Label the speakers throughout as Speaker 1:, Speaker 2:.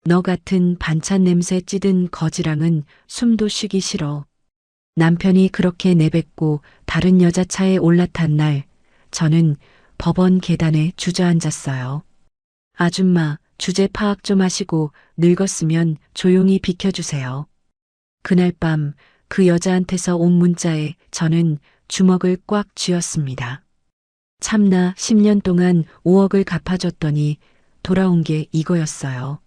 Speaker 1: 너 같은 반찬 냄새 찌든 거지랑은 숨도 쉬기 싫어. 남편이 그렇게 내뱉고 다른 여자 차에 올라탄 날, 저는 법원 계단에 주저앉았어요. 아줌마, 주제 파악 좀 하시고 늙었으면 조용히 비켜주세요. 그날 밤 그 여자한테서 온 문자에 저는 주먹을 꽉 쥐었습니다. 참나 10년 동안 5억을 갚아줬더니 돌아온 게 이거였어요.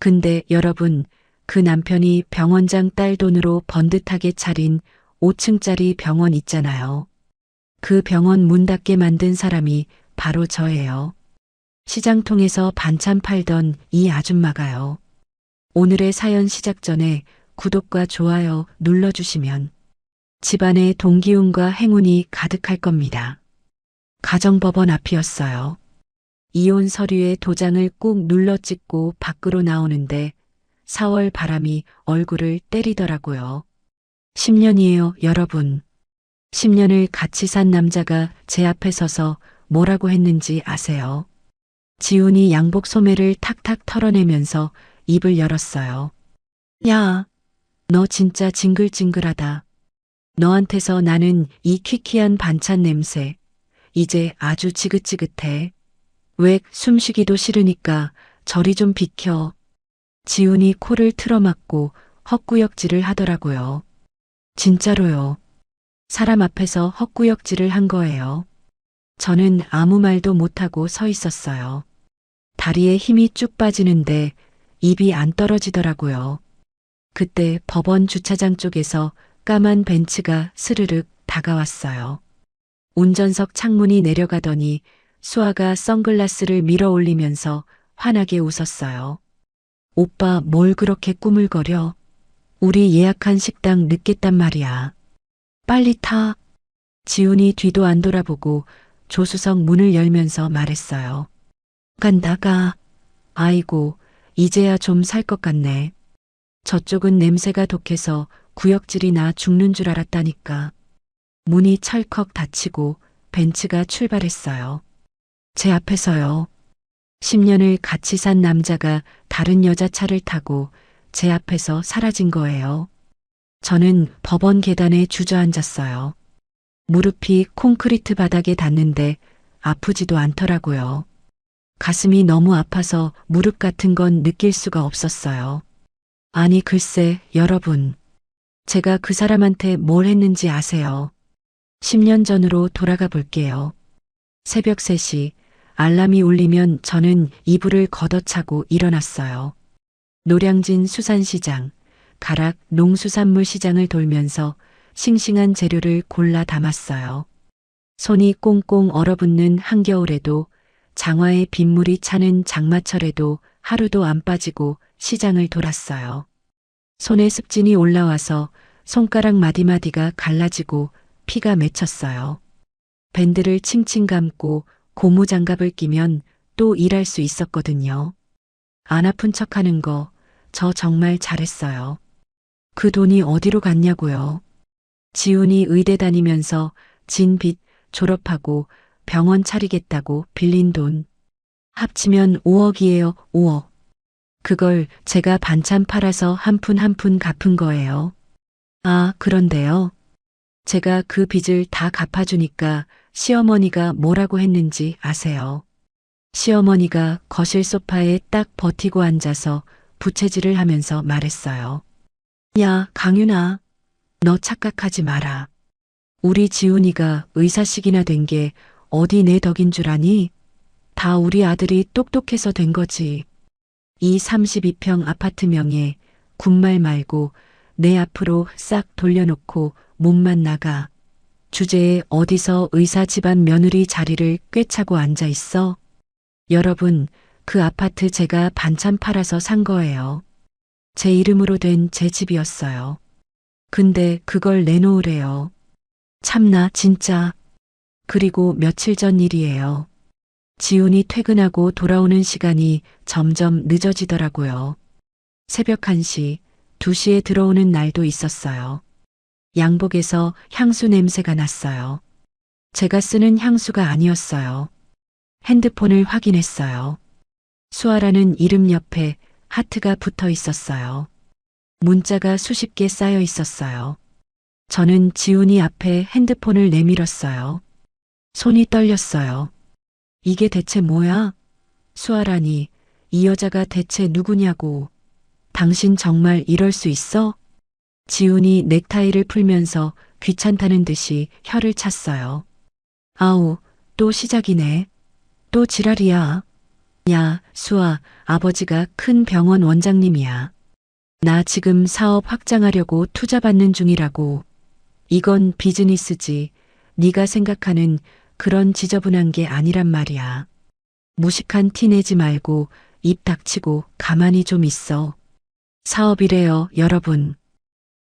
Speaker 1: 근데 여러분, 그 남편이 병원장 딸 돈으로 번듯하게 차린 5층짜리 병원 있잖아요. 그 병원 문 닫게 만든 사람이 바로 저예요. 시장통에서 반찬 팔던 이 아줌마가요. 오늘의 사연 시작 전에 구독과 좋아요 눌러주시면 집안에 동기운과 행운이 가득할 겁니다. 가정법원 앞이었어요. 이혼 서류에 도장을 꾹 눌러 찍고 밖으로 나오는데 4월 바람이 얼굴을 때리더라고요. 10년이에요, 여러분. 10년을 같이 산 남자가 제 앞에 서서 뭐라고 했는지 아세요? 지훈이 양복 소매를 탁탁 털어내면서 입을 열었어요. 야, 너 진짜 징글징글하다. 너한테서 나는 이 퀴퀴한 반찬 냄새, 이제 아주 지긋지긋해. 왜 숨쉬기도 싫으니까 저리 좀 비켜. 지훈이 코를 틀어막고 헛구역질을 하더라고요. 진짜로요. 사람 앞에서 헛구역질을 한 거예요. 저는 아무 말도 못하고 서 있었어요. 다리에 힘이 쭉 빠지는데 입이 안 떨어지더라고요. 그때 법원 주차장 쪽에서 까만 벤츠가 스르륵 다가왔어요. 운전석 창문이 내려가더니 수아가 선글라스를 밀어 올리면서 환하게 웃었어요. 오빠 뭘 그렇게 꾸물거려? 우리 예약한 식당 늦겠단 말이야. 빨리 타. 지훈이 뒤도 안 돌아보고 조수석 문을 열면서 말했어요. 간다가. 아이고, 이제야 좀 살 것 같네. 저쪽은 냄새가 독해서 구역질이 나 죽는 줄 알았다니까. 문이 철컥 닫히고 벤츠가 출발했어요. 제 앞에서요. 10년을 같이 산 남자가 다른 여자 차를 타고 제 앞에서 사라진 거예요. 저는 법원 계단에 주저앉았어요. 무릎이 콘크리트 바닥에 닿는데 아프지도 않더라고요. 가슴이 너무 아파서 무릎 같은 건 느낄 수가 없었어요. 아니 글쎄, 여러분. 제가 그 사람한테 뭘 했는지 아세요? 10년 전으로 돌아가 볼게요. 새벽 3시 알람이 울리면 저는 이불을 걷어차고 일어났어요. 노량진 수산시장, 가락 농수산물 시장을 돌면서 싱싱한 재료를 골라 담았어요. 손이 꽁꽁 얼어붙는 한겨울에도 장화에 빗물이 차는 장마철에도 하루도 안 빠지고 시장을 돌았어요. 손에 습진이 올라와서 손가락 마디마디가 갈라지고 피가 맺혔어요. 밴드를 칭칭 감고 고무장갑을 끼면 또 일할 수 있었거든요. 안 아픈 척하는 거 저 정말 잘했어요. 그 돈이 어디로 갔냐고요. 지훈이 의대 다니면서 진 빚 졸업하고 병원 차리겠다고 빌린 돈. 합치면 5억이에요, 5억. 그걸 제가 반찬 팔아서 한 푼 한 푼 갚은 거예요. 아, 그런데요. 제가 그 빚을 다 갚아주니까 시어머니가 뭐라고 했는지 아세요? 시어머니가 거실 소파에 딱 버티고 앉아서 부채질을 하면서 말했어요. 야, 강윤아, 너 착각하지 마라. 우리 지훈이가 의사식이나 된 게 어디 내 덕인 줄 아니? 다 우리 아들이 똑똑해서 된 거지. 이 32평 아파트 명에 군말 말고 내 앞으로 싹 돌려놓고 몸만 나가. 주제에 어디서 의사 집안 며느리 자리를 꿰차고 앉아 있어? 여러분, 그 아파트 제가 반찬 팔아서 산 거예요. 제 이름으로 된 제 집이었어요. 근데 그걸 내놓으래요. 참나, 진짜. 그리고 며칠 전 일이에요. 지훈이 퇴근하고 돌아오는 시간이 점점 늦어지더라고요. 새벽 1시, 2시에 들어오는 날도 있었어요. 양복에서 향수 냄새가 났어요. 제가 쓰는 향수가 아니었어요. 핸드폰을 확인했어요. 수아라는 이름 옆에 하트가 붙어 있었어요. 문자가 수십 개 쌓여 있었어요. 저는 지훈이 앞에 핸드폰을 내밀었어요. 손이 떨렸어요. 이게 대체 뭐야? 수아라니, 이 여자가 대체 누구냐고. 당신 정말 이럴 수 있어? 지훈이 넥타이를 풀면서 귀찮다는 듯이 혀를 찼어요. 아우, 또 시작이네. 또 지랄이야. 야, 수아, 아버지가 큰 병원 원장님이야. 나 지금 사업 확장하려고 투자 받는 중이라고. 이건 비즈니스지. 네가 생각하는 그런 지저분한 게 아니란 말이야. 무식한 티 내지 말고 입 닥치고 가만히 좀 있어. 사업이래요, 여러분.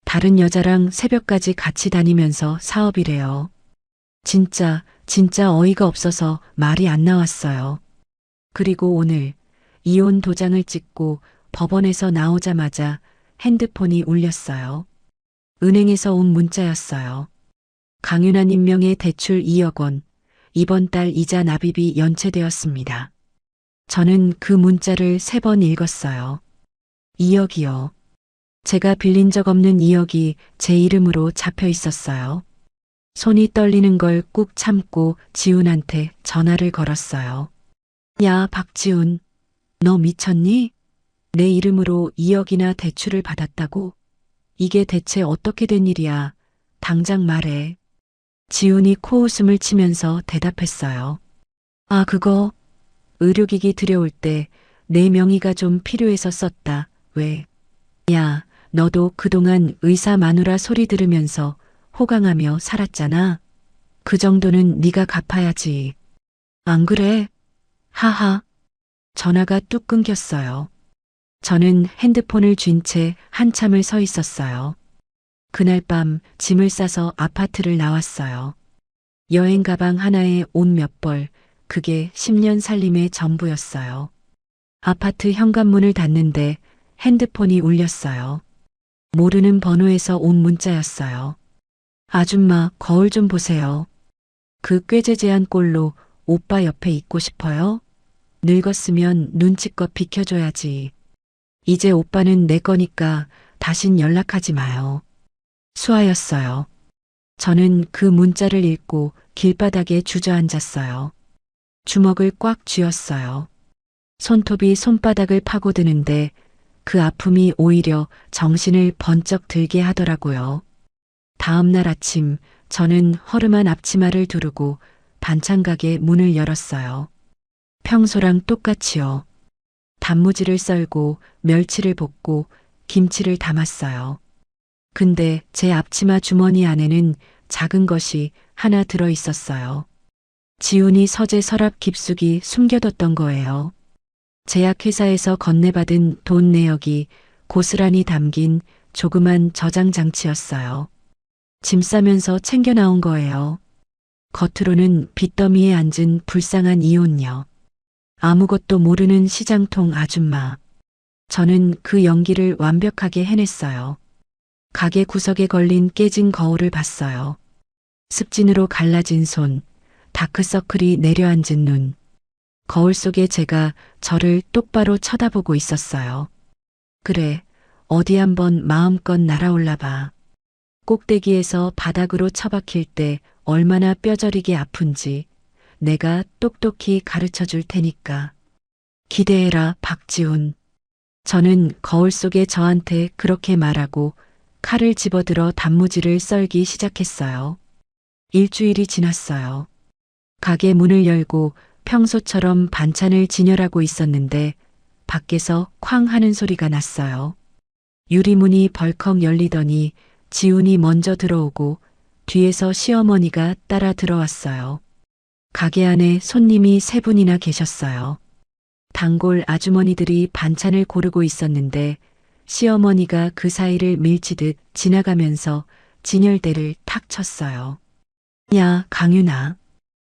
Speaker 1: 다른 여자랑 새벽까지 같이 다니면서 사업이래요. 진짜 어이가 없어서 말이 안 나왔어요. 그리고 오늘 이혼 도장을 찍고 법원에서 나오자마자 핸드폰이 울렸어요. 은행에서 온 문자였어요. 강윤아 임명의 대출 2억 원, 이번 달 이자 납입이 연체되었습니다. 저는 그 문자를 3번 읽었어요. 2억이요. 제가 빌린 적 없는 2억이 제 이름으로 잡혀 있었어요. 손이 떨리는 걸 꾹 참고 지훈한테 전화를 걸었어요. 야, 박지훈, 너 미쳤니? 내 이름으로 2억이나 대출을 받았다고? 이게 대체 어떻게 된 일이야? 당장 말해. 지훈이 코웃음을 치면서 대답했어요. 아, 그거 의료기기 들여올 때 내 명의가 좀 필요해서 썼다. 왜? 야, 너도 그동안 의사 마누라 소리 들으면서 호강하며 살았잖아. 그 정도는 네가 갚아야지. 안 그래? 하하. 전화가 뚝 끊겼어요. 저는 핸드폰을 쥔 채 한참을 서 있었어요. 그날 밤 짐을 싸서 아파트를 나왔어요. 여행 가방 하나에 옷 몇 벌, 그게 10년 살림의 전부였어요. 아파트 현관문을 닫는데 핸드폰이 울렸어요. 모르는 번호에서 온 문자였어요. 아줌마, 거울 좀 보세요. 그 꾀죄죄한 꼴로 오빠 옆에 있고 싶어요? 늙었으면 눈치껏 비켜줘야지. 이제 오빠는 내 거니까 다신 연락하지 마요. 수아였어요. 저는 그 문자를 읽고 길바닥에 주저앉았어요. 주먹을 꽉 쥐었어요. 손톱이 손바닥을 파고드는데 그 아픔이 오히려 정신을 번쩍 들게 하더라고요. 다음 날 아침 저는 허름한 앞치마를 두르고 반찬가게 문을 열었어요. 평소랑 똑같이요. 단무지를 썰고 멸치를 볶고 김치를 담았어요. 근데 제 앞치마 주머니 안에는 작은 것이 하나 들어 있었어요. 지훈이 서재 서랍 깊숙이 숨겨뒀던 거예요. 제약회사에서 건네받은 돈 내역이 고스란히 담긴 조그만 저장 장치였어요. 짐 싸면서 챙겨 나온 거예요. 겉으로는 빚더미에 앉은 불쌍한 이혼녀. 아무것도 모르는 시장통 아줌마. 저는 그 연기를 완벽하게 해냈어요. 가게 구석에 걸린 깨진 거울을 봤어요. 습진으로 갈라진 손, 다크서클이 내려앉은 눈. 거울 속에 제가 저를 똑바로 쳐다보고 있었어요. 그래, 어디 한번 마음껏 날아올라 봐. 꼭대기에서 바닥으로 처박힐 때 얼마나 뼈저리게 아픈지 내가 똑똑히 가르쳐 줄 테니까. 기대해라, 박지훈. 저는 거울 속에 저한테 그렇게 말하고 칼을 집어들어 단무지를 썰기 시작했어요. 일주일이 지났어요. 가게 문을 열고 평소처럼 반찬을 진열하고 있었는데 밖에서 쾅 하는 소리가 났어요. 유리문이 벌컥 열리더니 지훈이 먼저 들어오고 뒤에서 시어머니가 따라 들어왔어요. 가게 안에 손님이 3분이나 계셨어요. 단골 아주머니들이 반찬을 고르고 있었는데 시어머니가 그 사이를 밀치듯 지나가면서 진열대를 탁 쳤어요. 야, 강윤아.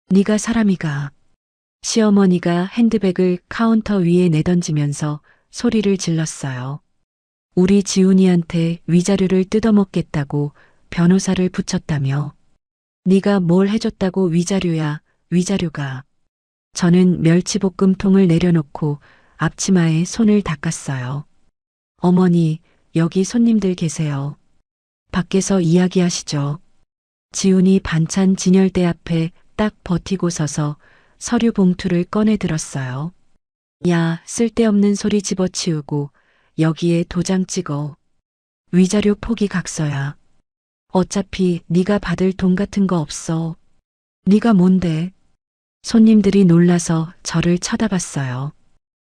Speaker 1: 네가 사람이가. 시어머니가 핸드백을 카운터 위에 내던지면서 소리를 질렀어요. 우리 지훈이한테 위자료를 뜯어먹겠다고 변호사를 붙였다며. 네가 뭘 해줬다고 위자료야, 위자료가. 저는 멸치볶음통을 내려놓고 앞치마에 손을 닦았어요. 어머니, 여기 손님들 계세요. 밖에서 이야기하시죠. 지훈이 반찬 진열대 앞에 딱 버티고 서서 서류 봉투를 꺼내 들었어요. 야, 쓸데없는 소리 집어치우고 여기에 도장 찍어. 위자료 포기 각서야. 어차피 네가 받을 돈 같은 거 없어. 네가 뭔데? 손님들이 놀라서 저를 쳐다봤어요.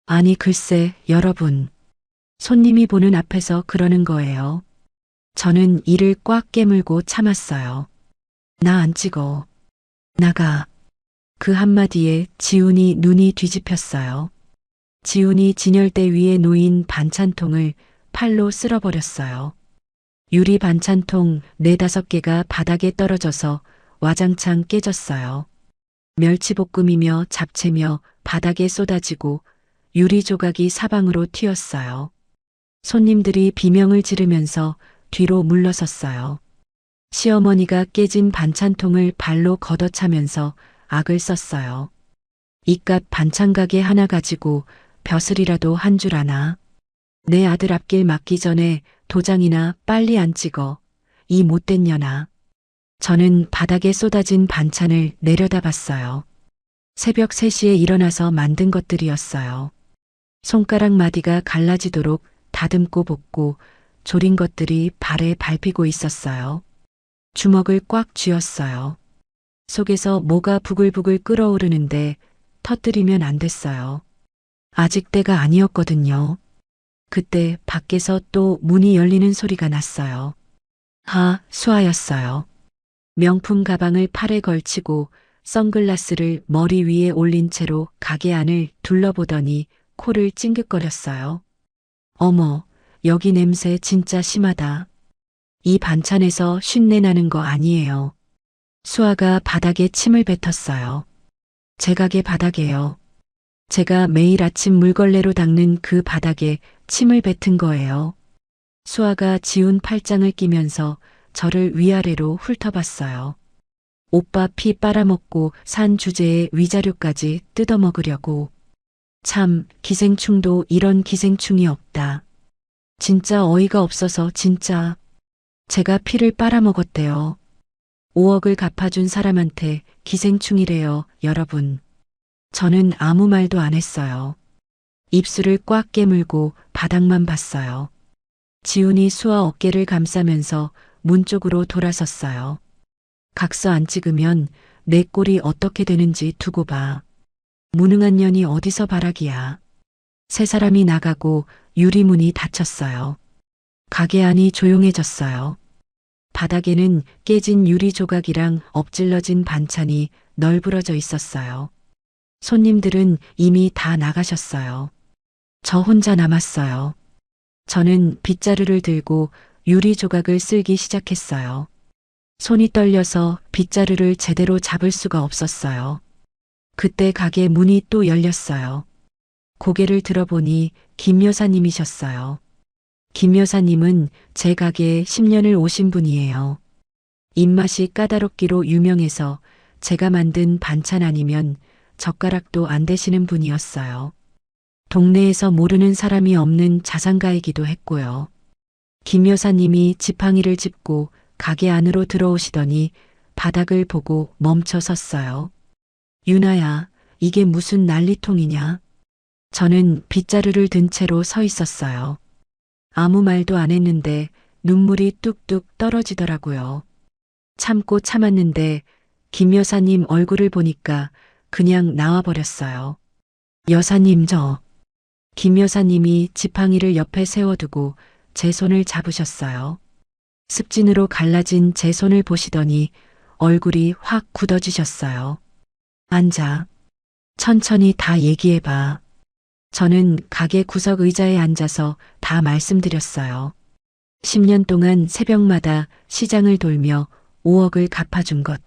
Speaker 1: 아니 글쎄, 여러분. 손님이 보는 앞에서 그러는 거예요. 저는 이를 꽉 깨물고 참았어요. 나 안 찍어. 나가. 그 한마디에 지훈이 눈이 뒤집혔어요. 지훈이 진열대 위에 놓인 반찬통을 팔로 쓸어버렸어요. 유리 반찬통 4~5개가 바닥에 떨어져서 와장창 깨졌어요. 멸치볶음이며 잡채며 바닥에 쏟아지고 유리 조각이 사방으로 튀었어요. 손님들이 비명을 지르면서 뒤로 물러섰어요. 시어머니가 깨진 반찬통을 발로 걷어차면서 악을 썼어요. 이깟 반찬 가게 하나 가지고 벼슬이라도 한 줄 아나. 내 아들 앞길 막기 전에 도장이나 빨리 안 찍어. 이 못된 년아. 저는 바닥에 쏟아진 반찬을 내려다봤어요. 새벽 3시에 일어나서 만든 것들이었어요. 손가락 마디가 갈라지도록 다듬고 볶고 졸인 것들이 발에 밟히고 있었어요. 주먹을 꽉 쥐었어요. 속에서 뭐가 부글부글 끓어오르는데 터뜨리면 안 됐어요. 아직 때가 아니었거든요. 그때 밖에서 또 문이 열리는 소리가 났어요. 수아였어요. 명품 가방을 팔에 걸치고 선글라스를 머리 위에 올린 채로 가게 안을 둘러보더니 코를 찡긋거렸어요. 어머, 여기 냄새 진짜 심하다. 이 반찬에서 쉰내 나는 거 아니에요. 수아가 바닥에 침을 뱉었어요. 제 가게 바닥에요. 제가 매일 아침 물걸레로 닦는 그 바닥에 침을 뱉은 거예요. 수아가 지운 팔짱을 끼면서 저를 위아래로 훑어봤어요. 오빠 피 빨아먹고 산 주제에 위자료까지 뜯어먹으려고. 참, 기생충도 이런 기생충이 없다. 진짜 어이가 없어서 진짜. 제가 피를 빨아먹었대요. 5억을 갚아준 사람한테 기생충이래요, 여러분. 저는 아무 말도 안 했어요. 입술을 꽉 깨물고 바닥만 봤어요. 지훈이 수아 어깨를 감싸면서 문 쪽으로 돌아섰어요. 각서 안 찍으면 내 꼴이 어떻게 되는지 두고 봐. 무능한 년이 어디서 바라기야. 세 사람이 나가고 유리문이 닫혔어요. 가게 안이 조용해졌어요. 바닥에는 깨진 유리 조각이랑 엎질러진 반찬이 널브러져 있었어요. 손님들은 이미 다 나가셨어요. 저 혼자 남았어요. 저는 빗자루를 들고 유리 조각을 쓸기 시작했어요. 손이 떨려서 빗자루를 제대로 잡을 수가 없었어요. 그때 가게 문이 또 열렸어요. 고개를 들어보니 김 여사님이셨어요. 김 여사님은 제 가게에 10년을 오신 분이에요. 입맛이 까다롭기로 유명해서 제가 만든 반찬 아니면 젓가락도 안 대시는 분이었어요. 동네에서 모르는 사람이 없는 자산가이기도 했고요. 김 여사님이 지팡이를 짚고 가게 안으로 들어오시더니 바닥을 보고 멈춰 섰어요. 유나야, 이게 무슨 난리통이냐? 저는 빗자루를 든 채로 서 있었어요. 아무 말도 안 했는데 눈물이 뚝뚝 떨어지더라고요. 참고 참았는데 김 여사님 얼굴을 보니까 그냥 나와버렸어요. 여사님 김 여사님이 지팡이를 옆에 세워두고 제 손을 잡으셨어요. 습진으로 갈라진 제 손을 보시더니 얼굴이 확 굳어지셨어요. 앉아. 천천히 다 얘기해봐. 저는 가게 구석 의자에 앉아서 다 말씀드렸어요. 10년 동안 새벽마다 시장을 돌며 5억을 갚아준 것.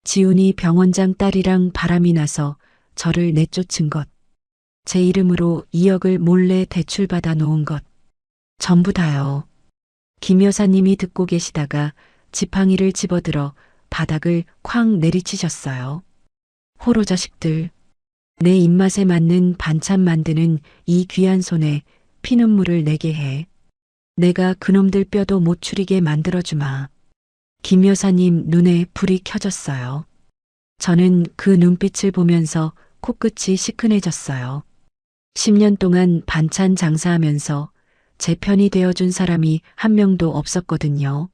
Speaker 1: 지훈이 병원장 딸이랑 바람이 나서 저를 내쫓은 것. 제 이름으로 2억을 몰래 대출받아 놓은 것. 전부 다요. 김 여사님이 듣고 계시다가 지팡이를 집어들어 바닥을 쾅 내리치셨어요. 호로 자식들. 내 입맛에 맞는 반찬 만드는 이 귀한 손에 피눈물을 내게 해. 내가 그놈들 뼈도 못 추리게 만들어주마. 김 여사님 눈에 불이 켜졌어요. 저는 그 눈빛을 보면서 코끝이 시큰해졌어요. 10년 동안 반찬 장사하면서 제 편이 되어준 사람이 한 명도 없었거든요.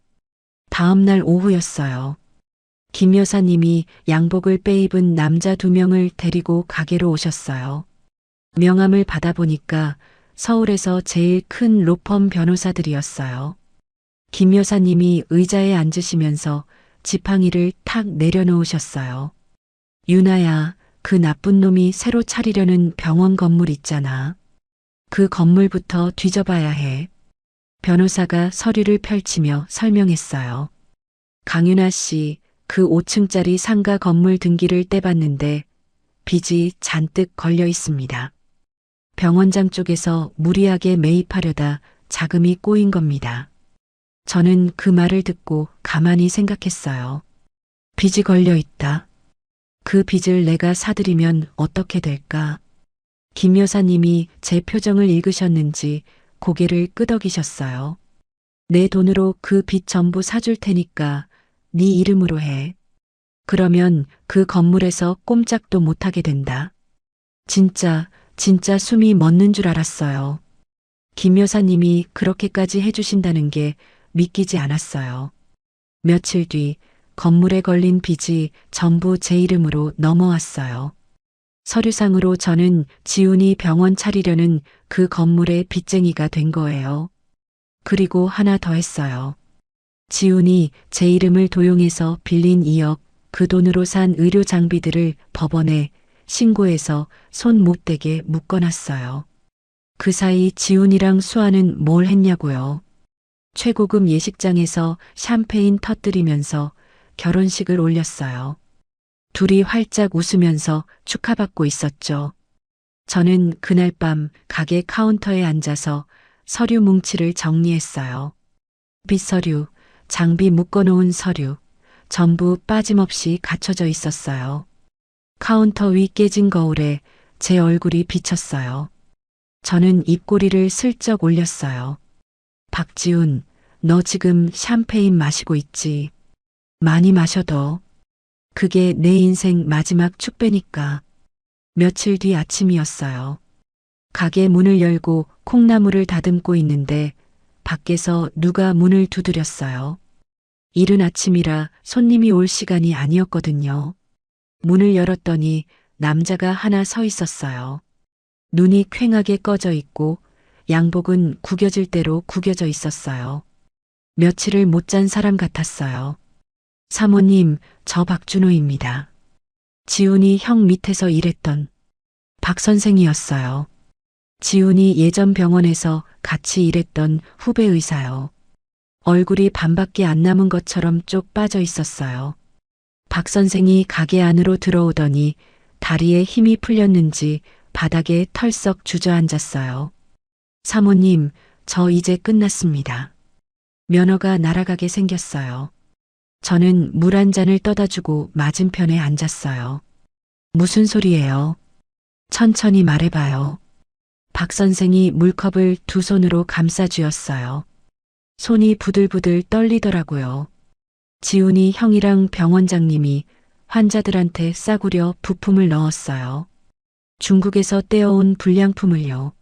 Speaker 1: 다음 날 오후였어요. 김 여사님이 양복을 빼입은 남자 2명을 데리고 가게로 오셨어요. 명함을 받아보니까 서울에서 제일 큰 로펌 변호사들이었어요. 김 여사님이 의자에 앉으시면서 지팡이를 탁 내려놓으셨어요. 유나야, 그 나쁜 놈이 새로 차리려는 병원 건물 있잖아. 그 건물부터 뒤져봐야 해. 변호사가 서류를 펼치며 설명했어요. 강윤아 씨, 그 5층짜리 상가 건물 등기를 떼봤는데 빚이 잔뜩 걸려 있습니다. 병원장 쪽에서 무리하게 매입하려다 자금이 꼬인 겁니다. 저는 그 말을 듣고 가만히 생각했어요. 빚이 걸려 있다. 그 빚을 내가 사들이면 어떻게 될까? 김 여사님이 제 표정을 읽으셨는지 고개를 끄덕이셨어요. 내 돈으로 그 빚 전부 사줄 테니까 네 이름으로 해. 그러면 그 건물에서 꼼짝도 못하게 된다. 진짜 숨이 멎는 줄 알았어요. 김 여사님이 그렇게까지 해주신다는 게 믿기지 않았어요. 며칠 뒤 건물에 걸린 빚이 전부 제 이름으로 넘어왔어요. 서류상으로 저는 지훈이 병원 차리려는 그 건물의 빚쟁이가 된 거예요. 그리고 하나 더 했어요. 지훈이 제 이름을 도용해서 빌린 2억, 그 돈으로 산 의료 장비들을 법원에 신고해서 손 못 대게 묶어놨어요. 그 사이 지훈이랑 수아는 뭘 했냐고요. 최고급 예식장에서 샴페인 터뜨리면서 결혼식을 올렸어요. 둘이 활짝 웃으면서 축하받고 있었죠. 저는 그날 밤 가게 카운터에 앉아서 서류 뭉치를 정리했어요. 빚서류, 장비 묶어놓은 서류, 전부 빠짐없이 갖춰져 있었어요. 카운터 위 깨진 거울에 제 얼굴이 비쳤어요. 저는 입꼬리를 슬쩍 올렸어요. 박지훈, 너 지금 샴페인 마시고 있지? 많이 마셔도. 그게 내 인생 마지막 축배니까. 며칠 뒤 아침이었어요. 가게 문을 열고 콩나물을 다듬고 있는데 밖에서 누가 문을 두드렸어요. 이른 아침이라 손님이 올 시간이 아니었거든요. 문을 열었더니 남자가 하나 서 있었어요. 눈이 퀭하게 꺼져 있고 양복은 구겨질 대로 구겨져 있었어요. 며칠을 못 잔 사람 같았어요. 사모님, 저 박준호입니다. 지훈이 형 밑에서 일했던 박 선생이었어요. 지훈이 예전 병원에서 같이 일했던 후배 의사요. 얼굴이 반밖에 안 남은 것처럼 쪽 빠져 있었어요. 박 선생이 가게 안으로 들어오더니 다리에 힘이 풀렸는지 바닥에 털썩 주저앉았어요. 사모님, 저 이제 끝났습니다. 면허가 날아가게 생겼어요. 저는 물 한 잔을 떠다 주고 맞은편에 앉았어요. 무슨 소리예요? 천천히 말해봐요. 박 선생이 물컵을 두 손으로 감싸 쥐었어요. 손이 부들부들 떨리더라고요. 지훈이 형이랑 병원장님이 환자들한테 싸구려 부품을 넣었어요. 중국에서 떼어온 불량품을요.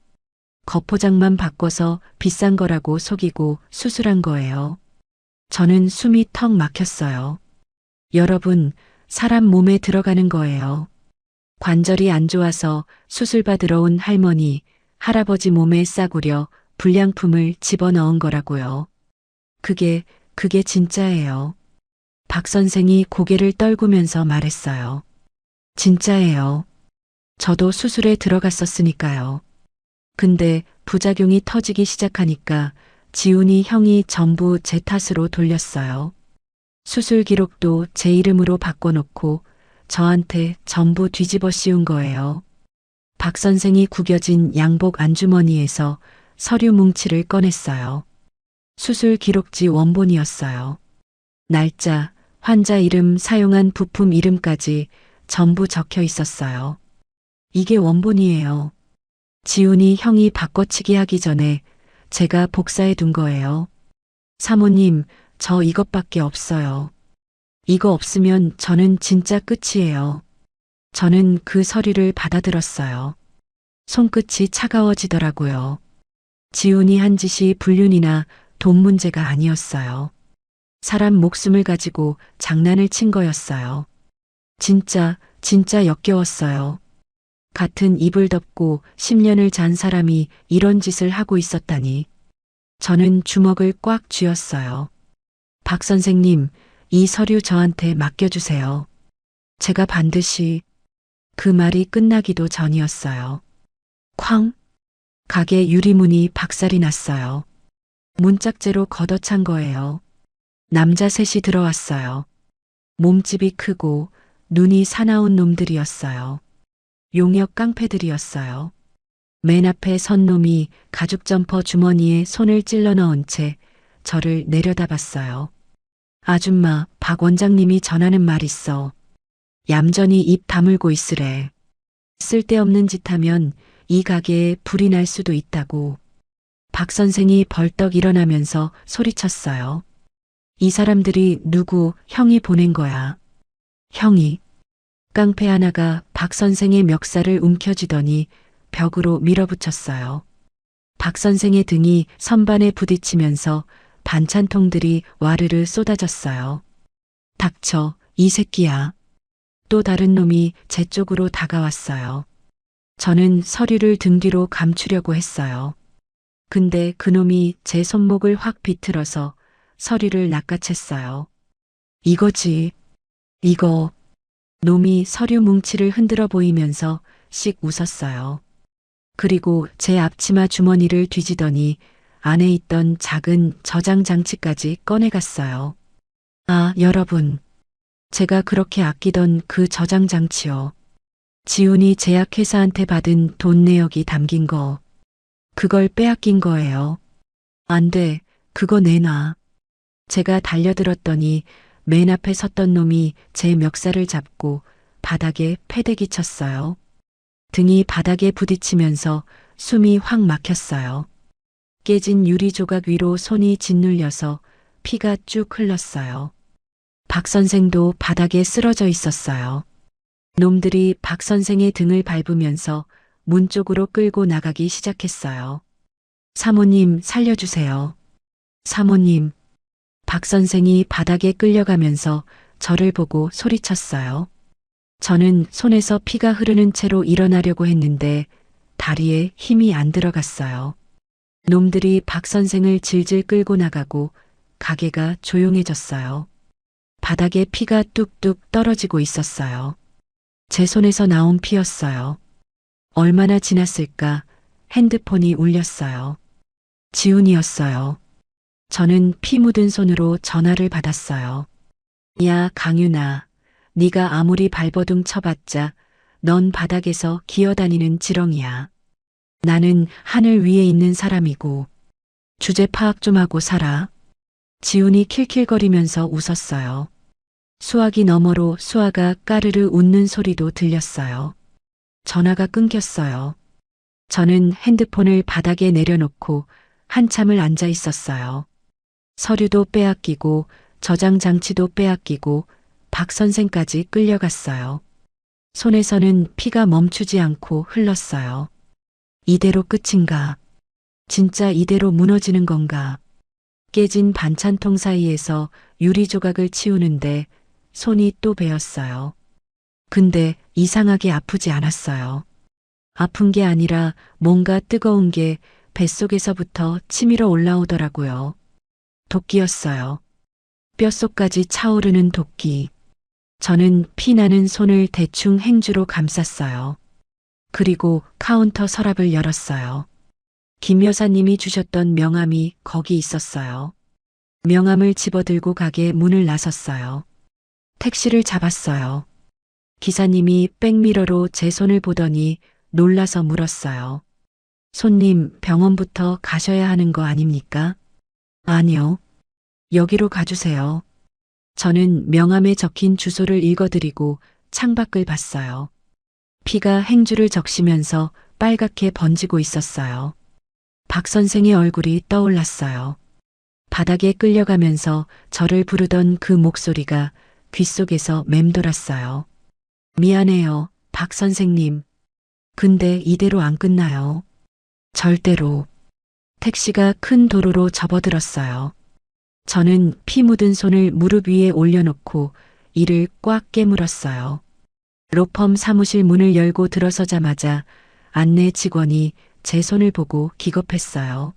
Speaker 1: 겉포장만 바꿔서 비싼 거라고 속이고 수술한 거예요. 저는 숨이 턱 막혔어요. 여러분, 사람 몸에 들어가는 거예요. 관절이 안 좋아서 수술 받으러 온 할머니, 할아버지 몸에 싸구려 불량품을 집어넣은 거라고요. 그게 진짜예요. 박 선생이 고개를 떨구면서 말했어요. 진짜예요. 저도 수술에 들어갔었으니까요. 근데 부작용이 터지기 시작하니까 지훈이 형이 전부 제 탓으로 돌렸어요. 수술 기록도 제 이름으로 바꿔놓고 저한테 전부 뒤집어 씌운 거예요. 박 선생이 구겨진 양복 안주머니에서 서류 뭉치를 꺼냈어요. 수술 기록지 원본이었어요. 날짜, 환자 이름, 사용한 부품 이름까지 전부 적혀 있었어요. 이게 원본이에요. 지훈이 형이 바꿔치기 하기 전에 제가 복사해 둔 거예요. 사모님, 저 이것밖에 없어요. 이거 없으면 저는 진짜 끝이에요. 저는 그 서류를 받아들었어요. 손끝이 차가워지더라고요. 지훈이 한 짓이 불륜이나 돈 문제가 아니었어요. 사람 목숨을 가지고 장난을 친 거였어요. 진짜 역겨웠어요. 같은 이불 덮고 10년을 잔 사람이 이런 짓을 하고 있었다니. 저는 주먹을 꽉 쥐었어요. 박 선생님, 이 서류 저한테 맡겨주세요. 제가 반드시. 그 말이 끝나기도 전이었어요. 쾅! 가게 유리문이 박살이 났어요. 문짝재로 걷어찬 거예요. 남자 셋이 들어왔어요. 몸집이 크고 눈이 사나운 놈들이었어요. 용역 깡패들이었어요. 맨 앞에 선 놈이 가죽 점퍼 주머니에 손을 찔러 넣은 채 저를 내려다봤어요. 아줌마, 박 원장님이 전하는 말 있어. 얌전히 입 다물고 있으래. 쓸데없는 짓 하면 이 가게에 불이 날 수도 있다고. 박 선생이 벌떡 일어나면서 소리쳤어요. 이 사람들이 누구 형이 보낸 거야. 형이. 깡패 하나가 박 선생의 멱살을 움켜쥐더니 벽으로 밀어붙였어요. 박 선생의 등이 선반에 부딪히면서 반찬통들이 와르르 쏟아졌어요. 닥쳐, 이 새끼야. 또 다른 놈이 제 쪽으로 다가왔어요. 저는 서류를 등 뒤로 감추려고 했어요. 근데 그놈이 제 손목을 확 비틀어서 서류를 낚아챘어요. 이거지. 이거. 놈이 서류 뭉치를 흔들어 보이면서 씩 웃었어요. 그리고 제 앞치마 주머니를 뒤지더니 안에 있던 작은 저장 장치까지 꺼내갔어요. 아, 여러분. 제가 그렇게 아끼던 그 저장 장치요. 지훈이 제약회사한테 받은 돈 내역이 담긴 거. 그걸 빼앗긴 거예요. 안 돼. 그거 내놔. 제가 달려들었더니 맨 앞에 섰던 놈이 제 멱살을 잡고 바닥에 패대기 쳤어요. 등이 바닥에 부딪히면서 숨이 확 막혔어요. 깨진 유리 조각 위로 손이 짓눌려서 피가 쭉 흘렀어요. 박 선생도 바닥에 쓰러져 있었어요. 놈들이 박 선생의 등을 밟으면서 문 쪽으로 끌고 나가기 시작했어요. 사모님, 살려주세요. 사모님. 박 선생이 바닥에 끌려가면서 저를 보고 소리쳤어요. 저는 손에서 피가 흐르는 채로 일어나려고 했는데 다리에 힘이 안 들어갔어요. 놈들이 박 선생을 질질 끌고 나가고 가게가 조용해졌어요. 바닥에 피가 뚝뚝 떨어지고 있었어요. 제 손에서 나온 피였어요. 얼마나 지났을까 핸드폰이 울렸어요. 지훈이었어요. 저는 피 묻은 손으로 전화를 받았어요. 야, 강윤아. 네가 아무리 발버둥 쳐봤자 넌 바닥에서 기어다니는 지렁이야. 나는 하늘 위에 있는 사람이고 주제 파악 좀 하고 살아. 지훈이 킬킬거리면서 웃었어요. 수화기 너머로 수화가 까르르 웃는 소리도 들렸어요. 전화가 끊겼어요. 저는 핸드폰을 바닥에 내려놓고 한참을 앉아 있었어요. 서류도 빼앗기고 저장 장치도 빼앗기고 박 선생까지 끌려갔어요. 손에서는 피가 멈추지 않고 흘렀어요. 이대로 끝인가? 진짜 이대로 무너지는 건가? 깨진 반찬통 사이에서 유리 조각을 치우는데 손이 또 베었어요. 근데 이상하게 아프지 않았어요. 아픈 게 아니라 뭔가 뜨거운 게 뱃속에서부터 치밀어 올라오더라고요. 도끼였어요. 뼛속까지 차오르는 도끼. 저는 피나는 손을 대충 행주로 감쌌어요. 그리고 카운터 서랍을 열었어요. 김 여사님이 주셨던 명함이 거기 있었어요. 명함을 집어들고 가게 문을 나섰어요. 택시를 잡았어요. 기사님이 백미러로 제 손을 보더니 놀라서 물었어요. 손님, 병원부터 가셔야 하는 거 아닙니까? 아니요. 여기로 가주세요. 저는 명함에 적힌 주소를 읽어드리고 창밖을 봤어요. 피가 행주를 적시면서 빨갛게 번지고 있었어요. 박 선생의 얼굴이 떠올랐어요. 바닥에 끌려가면서 저를 부르던 그 목소리가 귓속에서 맴돌았어요. 미안해요, 박 선생님. 근데 이대로 안 끝나요. 절대로. 택시가 큰 도로로 접어들었어요. 저는 피 묻은 손을 무릎 위에 올려놓고 이를 꽉 깨물었어요. 로펌 사무실 문을 열고 들어서자마자 안내 직원이 제 손을 보고 기겁했어요.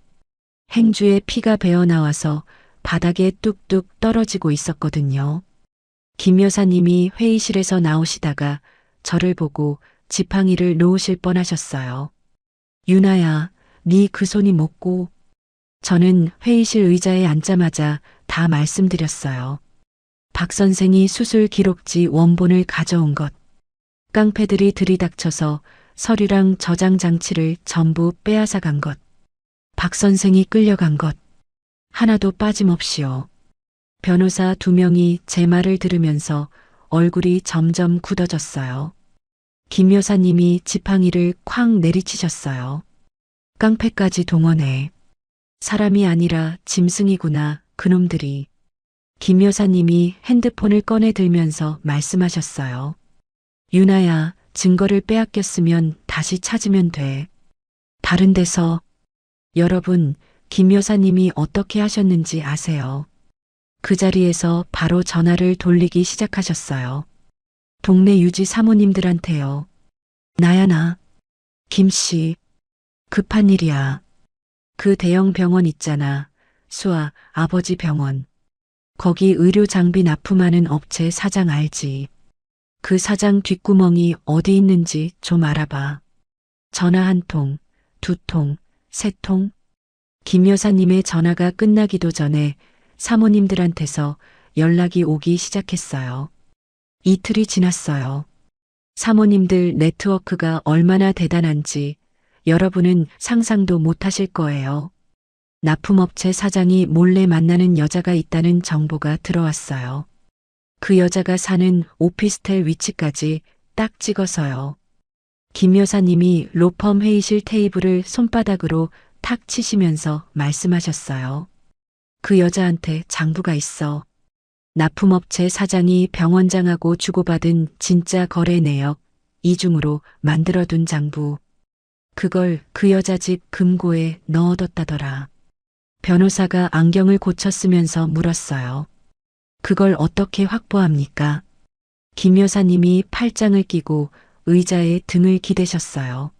Speaker 1: 행주에 피가 배어 나와서 바닥에 뚝뚝 떨어지고 있었거든요. 김 여사님이 회의실에서 나오시다가 저를 보고 지팡이를 놓으실 뻔하셨어요. 유나야, 네 그 손이 뭐고? 저는 회의실 의자에 앉자마자 다 말씀드렸어요. 박 선생이 수술 기록지 원본을 가져온 것. 깡패들이 들이닥쳐서 서류랑 저장 장치를 전부 빼앗아 간 것. 박 선생이 끌려간 것. 하나도 빠짐없이요. 변호사 2명이 제 말을 들으면서 얼굴이 점점 굳어졌어요. 김 여사님이 지팡이를 쾅 내리치셨어요. 깡패까지 동원해. 사람이 아니라 짐승이구나, 그놈들이. 김 여사님이 핸드폰을 꺼내 들면서 말씀하셨어요. 유나야, 증거를 빼앗겼으면 다시 찾으면 돼. 다른 데서. 여러분, 김 여사님이 어떻게 하셨는지 아세요? 그 자리에서 바로 전화를 돌리기 시작하셨어요. 동네 유지 사모님들한테요. 나야 나. 김씨. 급한 일이야. 그 대형 병원 있잖아. 수아, 아버지 병원. 거기 의료 장비 납품하는 업체 사장 알지? 그 사장 뒷구멍이 어디 있는지 좀 알아봐. 전화 1통, 2통, 3통. 김 여사님의 전화가 끝나기도 전에 사모님들한테서 연락이 오기 시작했어요. 이틀이 지났어요. 사모님들 네트워크가 얼마나 대단한지 여러분은 상상도 못하실 거예요. 납품업체 사장이 몰래 만나는 여자가 있다는 정보가 들어왔어요. 그 여자가 사는 오피스텔 위치까지 딱 찍어서요. 김 여사님이 로펌 회의실 테이블을 손바닥으로 탁 치시면서 말씀하셨어요. 그 여자한테 장부가 있어. 납품업체 사장이 병원장하고 주고받은 진짜 거래 내역 이중으로 만들어둔 장부. 그걸 그 여자 집 금고에 넣어뒀다더라. 변호사가 안경을 고쳤으면서 물었어요. 그걸 어떻게 확보합니까? 김 여사님이 팔짱을 끼고 의자에 등을 기대셨어요.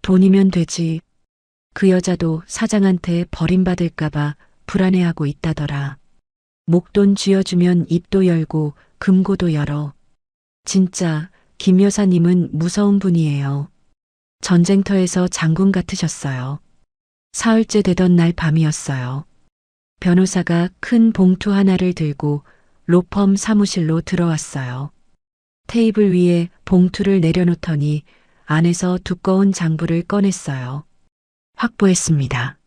Speaker 1: 돈이면 되지. 그 여자도 사장한테 버림받을까봐 불안해하고 있다더라. 목돈 쥐어주면 입도 열고 금고도 열어. 진짜 김 여사님은 무서운 분이에요. 전쟁터에서 장군 같으셨어요. 사흘째 되던 날 밤이었어요. 변호사가 큰 봉투 하나를 들고 로펌 사무실로 들어왔어요. 테이블 위에 봉투를 내려놓더니 안에서 두꺼운 장부를 꺼냈어요. 확보했습니다.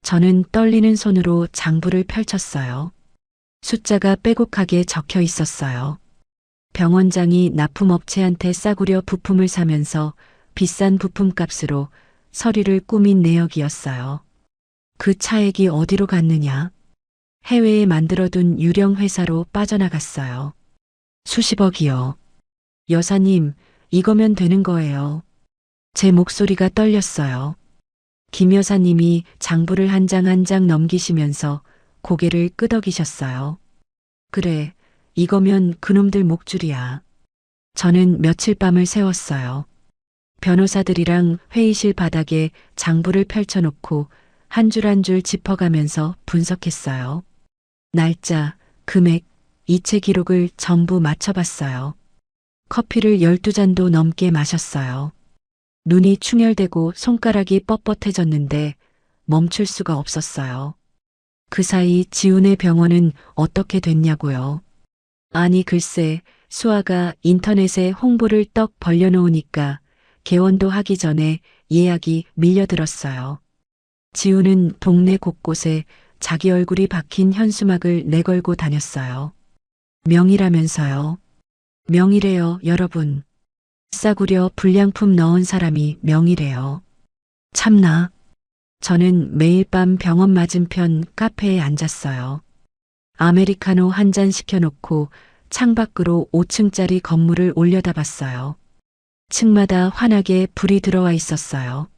Speaker 1: 저는 떨리는 손으로 장부를 펼쳤어요. 숫자가 빼곡하게 적혀 있었어요. 병원장이 납품업체한테 싸구려 부품을 사면서 비싼 부품값으로 서류를 꾸민 내역이었어요. 그 차액이 어디로 갔느냐? 해외에 만들어둔 유령 회사로 빠져나갔어요. 수십억이요. 여사님, 이거면 되는 거예요. 제 목소리가 떨렸어요. 김 여사님이 장부를 한 장 한 장 넘기시면서 고개를 끄덕이셨어요. 그래, 이거면 그놈들 목줄이야. 저는 며칠 밤을 새웠어요. 변호사들이랑 회의실 바닥에 장부를 펼쳐놓고 한 줄 한 줄 짚어가면서 분석했어요. 날짜, 금액, 이체 기록을 전부 맞춰봤어요. 커피를 12잔도 넘게 마셨어요. 눈이 충혈되고 손가락이 뻣뻣해졌는데 멈출 수가 없었어요. 그 사이 지훈의 병원은 어떻게 됐냐고요. 아니 글쎄, 수아가 인터넷에 홍보를 떡 벌려놓으니까 개원도 하기 전에 예약이 밀려들었어요. 지훈은 동네 곳곳에 자기 얼굴이 박힌 현수막을 내걸고 다녔어요. 명의라면서요. 명의래요, 여러분. 싸구려 불량품 넣은 사람이 명의래요. 참나. 저는 매일 밤 병원 맞은편 카페에 앉았어요. 아메리카노 한 잔 시켜놓고 창밖으로 5층짜리 건물을 올려다봤어요. 층마다 환하게 불이 들어와 있었어요.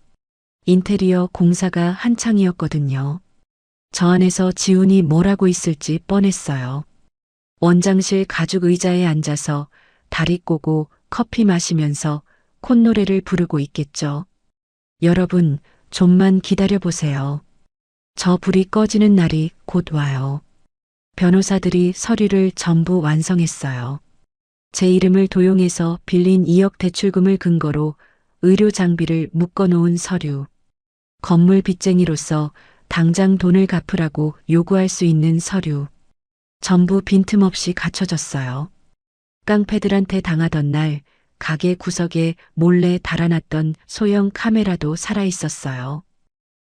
Speaker 1: 인테리어 공사가 한창이었거든요. 저 안에서 지훈이 뭘 하고 있을지 뻔했어요. 원장실 가죽 의자에 앉아서 다리 꼬고 커피 마시면서 콧노래를 부르고 있겠죠. 여러분, 좀만 기다려보세요. 저 불이 꺼지는 날이 곧 와요. 변호사들이 서류를 전부 완성했어요. 제 이름을 도용해서 빌린 2억 대출금을 근거로 의료 장비를 묶어놓은 서류. 건물 빚쟁이로서 당장 돈을 갚으라고 요구할 수 있는 서류. 전부 빈틈없이 갖춰졌어요. 깡패들한테 당하던 날 가게 구석에 몰래 달아놨던 소형 카메라도 살아있었어요.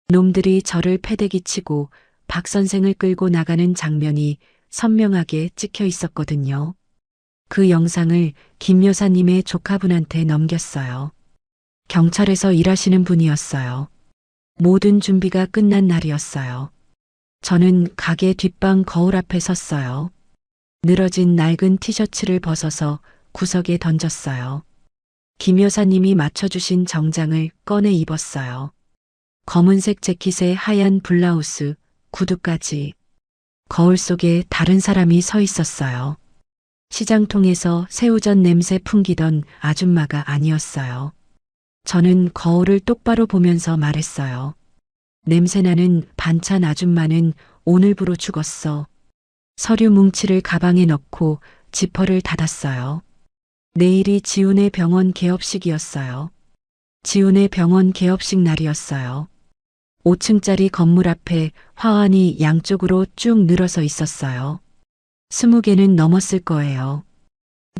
Speaker 1: 놈들이 저를 패대기 치고 박 선생을 끌고 나가는 장면이 선명하게 찍혀 있었거든요. 그 영상을 김 여사님의 조카분한테 넘겼어요. 경찰에서 일하시는 분이었어요. 모든 준비가 끝난 날이었어요. 저는 가게 뒷방 거울 앞에 섰어요. 늘어진 낡은 티셔츠를 벗어서 구석에 던졌어요. 김 여사님이 맞춰주신 정장을 꺼내 입었어요. 검은색 재킷에 하얀 블라우스, 구두까지. 거울 속에 다른 사람이 서 있었어요. 시장통에서 새우젓 냄새 풍기던 아줌마가 아니었어요. 저는 거울을 똑바로 보면서 말했어요. 냄새나는 반찬 아줌마는 오늘부로 죽었어. 서류 뭉치를 가방에 넣고 지퍼를 닫았어요. 내일이 지훈의 병원 개업식이었어요. 지훈의 병원 개업식 날이었어요. 5층짜리 건물 앞에 화환이 양쪽으로 쭉 늘어서 있었어요. 20개는 넘었을 거예요.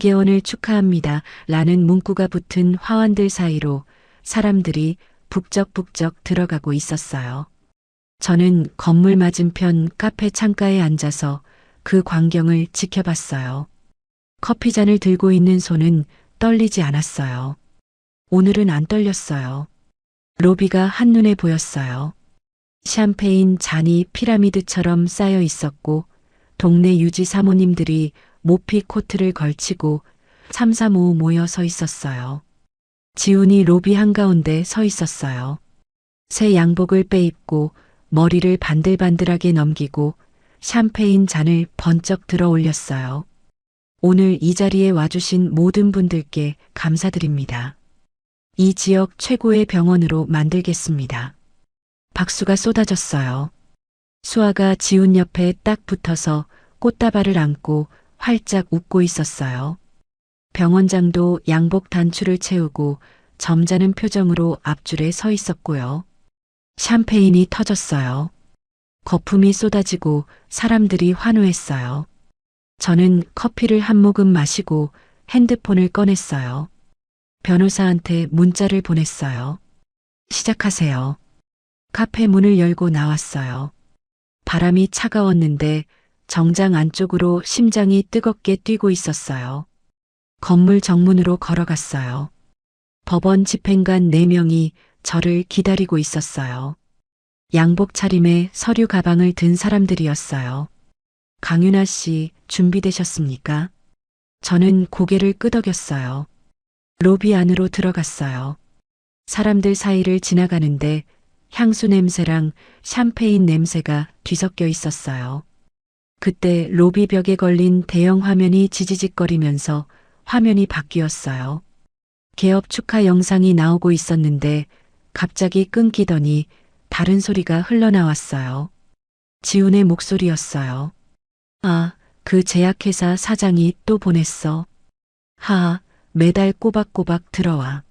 Speaker 1: 개원을 축하합니다. 라는 문구가 붙은 화환들 사이로 사람들이 북적북적 들어가고 있었어요. 저는 건물 맞은편 카페 창가에 앉아서 그 광경을 지켜봤어요. 커피잔을 들고 있는 손은 떨리지 않았어요. 오늘은 안 떨렸어요. 로비가 한눈에 보였어요. 샴페인 잔이 피라미드처럼 쌓여 있었고 동네 유지 사모님들이 모피 코트를 걸치고 삼삼오오 모여 서 있었어요. 지훈이 로비 한가운데 서 있었어요. 새 양복을 빼입고 머리를 반들반들하게 넘기고 샴페인 잔을 번쩍 들어 올렸어요. 오늘 이 자리에 와주신 모든 분들께 감사드립니다. 이 지역 최고의 병원으로 만들겠습니다. 박수가 쏟아졌어요. 수아가 지훈 옆에 딱 붙어서 꽃다발을 안고 활짝 웃고 있었어요. 병원장도 양복 단추를 채우고 점잖은 표정으로 앞줄에 서 있었고요. 샴페인이 터졌어요. 거품이 쏟아지고 사람들이 환호했어요. 저는 커피를 한 모금 마시고 핸드폰을 꺼냈어요. 변호사한테 문자를 보냈어요. 시작하세요. 카페 문을 열고 나왔어요. 바람이 차가웠는데 정장 안쪽으로 심장이 뜨겁게 뛰고 있었어요. 건물 정문으로 걸어갔어요. 법원 집행관 4명이 저를 기다리고 있었어요. 양복 차림에 서류 가방을 든 사람들이었어요. 강윤아 씨, 준비되셨습니까? 저는 고개를 끄덕였어요. 로비 안으로 들어갔어요. 사람들 사이를 지나가는데 향수 냄새랑 샴페인 냄새가 뒤섞여 있었어요. 그때 로비 벽에 걸린 대형 화면이 지지직거리면서 화면이 바뀌었어요. 개업 축하 영상이 나오고 있었는데 갑자기 끊기더니 다른 소리가 흘러나왔어요. 지훈의 목소리였어요. 아, 그 제약회사 사장이 또 보냈어. 하하, 매달 꼬박꼬박 들어와.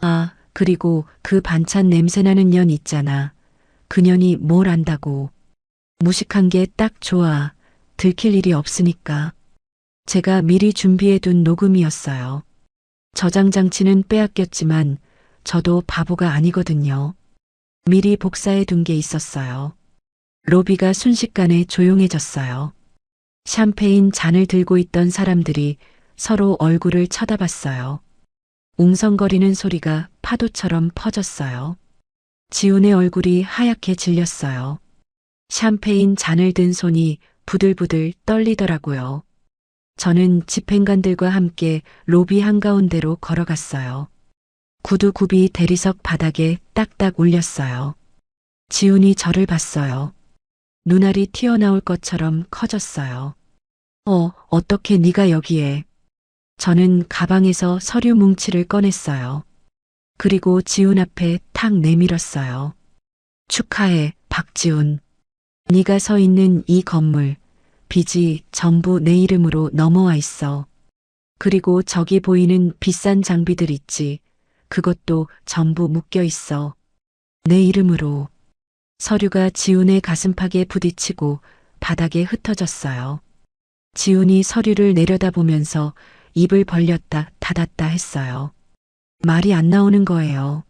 Speaker 1: 아, 그리고 그 반찬 냄새나는 년 있잖아. 그년이 뭘 안다고. 무식한 게 딱 좋아. 들킬 일이 없으니까. 제가 미리 준비해둔 녹음이었어요. 저장 장치는 빼앗겼지만 저도 바보가 아니거든요. 미리 복사해둔 게 있었어요. 로비가 순식간에 조용해졌어요. 샴페인 잔을 들고 있던 사람들이 서로 얼굴을 쳐다봤어요. 웅성거리는 소리가 파도처럼 퍼졌어요. 지훈의 얼굴이 하얗게 질렸어요. 샴페인 잔을 든 손이 부들부들 떨리더라고요. 저는 집행관들과 함께 로비 한가운데로 걸어갔어요. 구두굽이 대리석 바닥에 딱딱 울렸어요. 지훈이 저를 봤어요. 눈알이 튀어나올 것처럼 커졌어요. 어떻게 네가 여기에? 저는 가방에서 서류 뭉치를 꺼냈어요. 그리고 지훈 앞에 탁 내밀었어요. 축하해, 박지훈. 네가 서 있는 이 건물, 빚이 전부 내 이름으로 넘어와 있어. 그리고 저기 보이는 비싼 장비들 있지. 그것도 전부 묶여 있어. 내 이름으로. 서류가 지훈의 가슴팍에 부딪히고 바닥에 흩어졌어요. 지훈이 서류를 내려다보면서 입을 벌렸다 닫았다 했어요. 말이 안 나오는 거예요.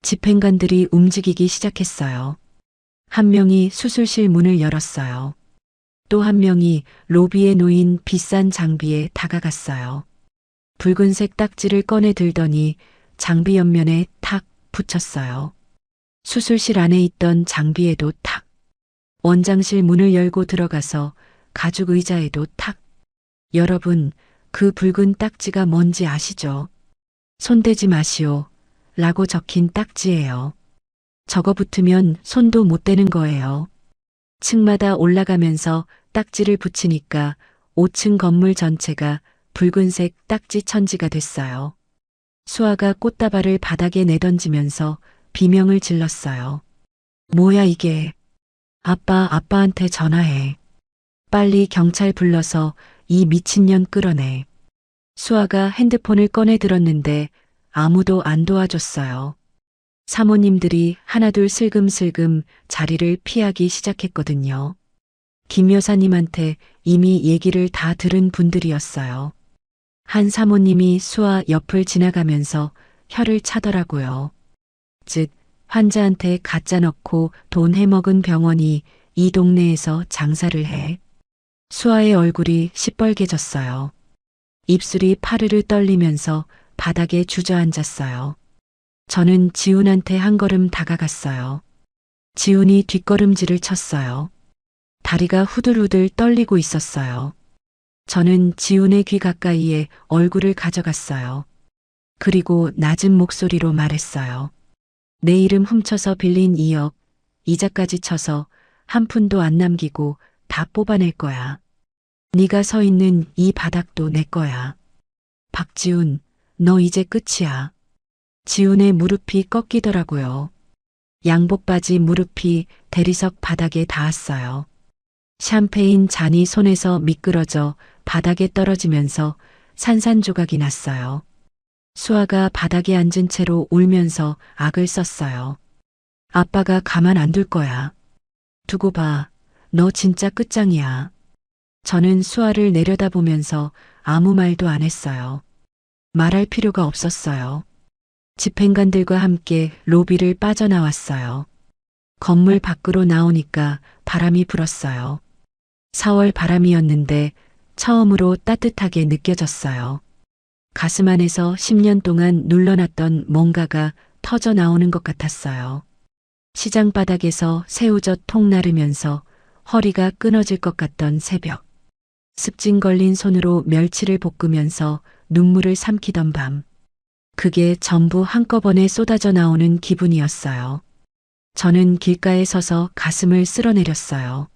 Speaker 1: 집행관들이 움직이기 시작했어요. 한 명이 수술실 문을 열었어요. 또 한 명이 로비에 놓인 비싼 장비에 다가갔어요. 붉은색 딱지를 꺼내 들더니 장비 옆면에 탁 붙였어요. 수술실 안에 있던 장비에도 탁. 원장실 문을 열고 들어가서 가죽 의자에도 탁. 여러분, 그 붉은 딱지가 뭔지 아시죠? 손대지 마시오. 라고 적힌 딱지예요. 저거 붙으면 손도 못 대는 거예요. 층마다 올라가면서 딱지를 붙이니까 5층 건물 전체가 붉은색 딱지 천지가 됐어요. 수아가 꽃다발을 바닥에 내던지면서 비명을 질렀어요. 뭐야 이게? 아빠한테 전화해. 빨리 경찰 불러서 이 미친년 끌어내. 수아가 핸드폰을 꺼내 들었는데 아무도 안 도와줬어요. 사모님들이 하나둘 슬금슬금 자리를 피하기 시작했거든요. 김 여사님한테 이미 얘기를 다 들은 분들이었어요. 한 사모님이 수아 옆을 지나가면서 혀를 차더라고요. 즉, 환자한테 가짜 넣고 돈 해먹은 병원이 이 동네에서 장사를 해. 수아의 얼굴이 시뻘개졌어요. 입술이 파르르 떨리면서 바닥에 주저앉았어요. 저는 지훈한테 한 걸음 다가갔어요. 지훈이 뒷걸음질을 쳤어요. 다리가 후들후들 떨리고 있었어요. 저는 지훈의 귀 가까이에 얼굴을 가져갔어요. 그리고 낮은 목소리로 말했어요. 내 이름 훔쳐서 빌린 2억, 이자까지 쳐서 한 푼도 안 남기고 다 뽑아낼 거야. 네가 서 있는 이 바닥도 내 거야. 박지훈, 너 이제 끝이야. 지훈의 무릎이 꺾이더라고요. 양복 바지 무릎이 대리석 바닥에 닿았어요. 샴페인 잔이 손에서 미끄러져 바닥에 떨어지면서 산산조각이 났어요. 수아가 바닥에 앉은 채로 울면서 악을 썼어요. 아빠가 가만 안 둘 거야. 두고 봐. 너 진짜 끝장이야. 저는 수아를 내려다보면서 아무 말도 안 했어요. 말할 필요가 없었어요. 집행관들과 함께 로비를 빠져나왔어요. 건물 밖으로 나오니까 바람이 불었어요. 4월 바람이었는데 처음으로 따뜻하게 느껴졌어요. 가슴 안에서 10년 동안 눌러놨던 뭔가가 터져 나오는 것 같았어요. 시장 바닥에서 새우젓 통 나르면서 허리가 끊어질 것 같던 새벽. 습진 걸린 손으로 멸치를 볶으면서 눈물을 삼키던 밤. 그게 전부 한꺼번에 쏟아져 나오는 기분이었어요. 저는 길가에 서서 가슴을 쓸어내렸어요.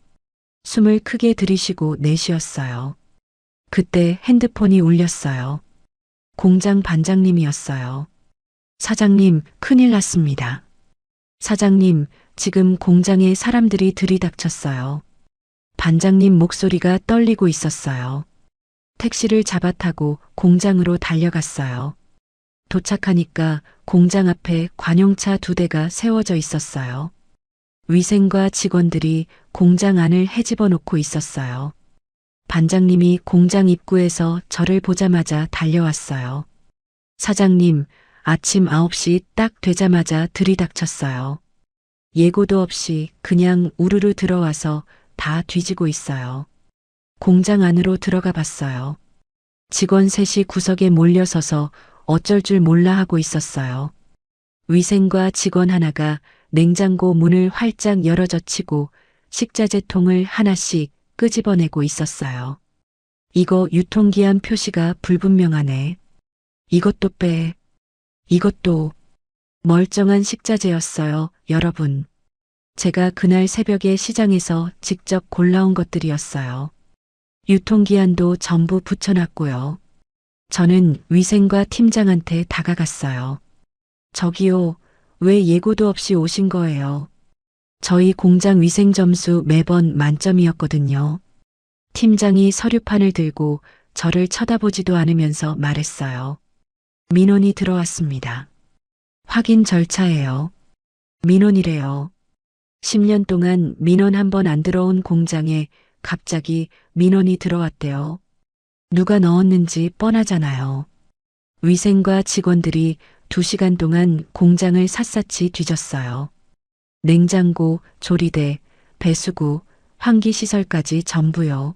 Speaker 1: 숨을 크게 들이쉬고 내쉬었어요. 그때 핸드폰이 울렸어요. 공장 반장님이었어요. 사장님, 큰일 났습니다. 사장님, 지금 공장에 사람들이 들이닥쳤어요. 반장님 목소리가 떨리고 있었어요. 택시를 잡아타고 공장으로 달려갔어요. 도착하니까 공장 앞에 관용차 2대가 세워져 있었어요. 위생과 직원들이 공장 안을 헤집어 놓고 있었어요. 반장님이 공장 입구에서 저를 보자마자 달려왔어요. 사장님, 아침 9시 딱 되자마자 들이닥쳤어요. 예고도 없이 그냥 우르르 들어와서 다 뒤지고 있어요. 공장 안으로 들어가 봤어요. 직원 셋이 구석에 몰려서서 어쩔 줄 몰라 하고 있었어요. 위생과 직원 하나가 냉장고 문을 활짝 열어젖히고 식자재 통을 하나씩 끄집어내고 있었어요. 이거 유통기한 표시가 불분명하네. 이것도 빼. 이것도 멀쩡한 식자재였어요, 여러분. 제가 그날 새벽에 시장에서 직접 골라온 것들이었어요. 유통기한도 전부 붙여놨고요. 저는 위생과 팀장한테 다가갔어요. 저기요, 왜 예고도 없이 오신 거예요? 저희 공장 위생 점수 매번 만점이었거든요. 팀장이 서류판을 들고 저를 쳐다보지도 않으면서 말했어요. 민원이 들어왔습니다. 확인 절차예요. 민원이래요. 10년 동안 민원 한 번 안 들어온 공장에 갑자기 민원이 들어왔대요. 누가 넣었는지 뻔하잖아요. 위생과 직원들이 2시간 동안 공장을 샅샅이 뒤졌어요. 냉장고, 조리대, 배수구, 환기시설까지 전부요.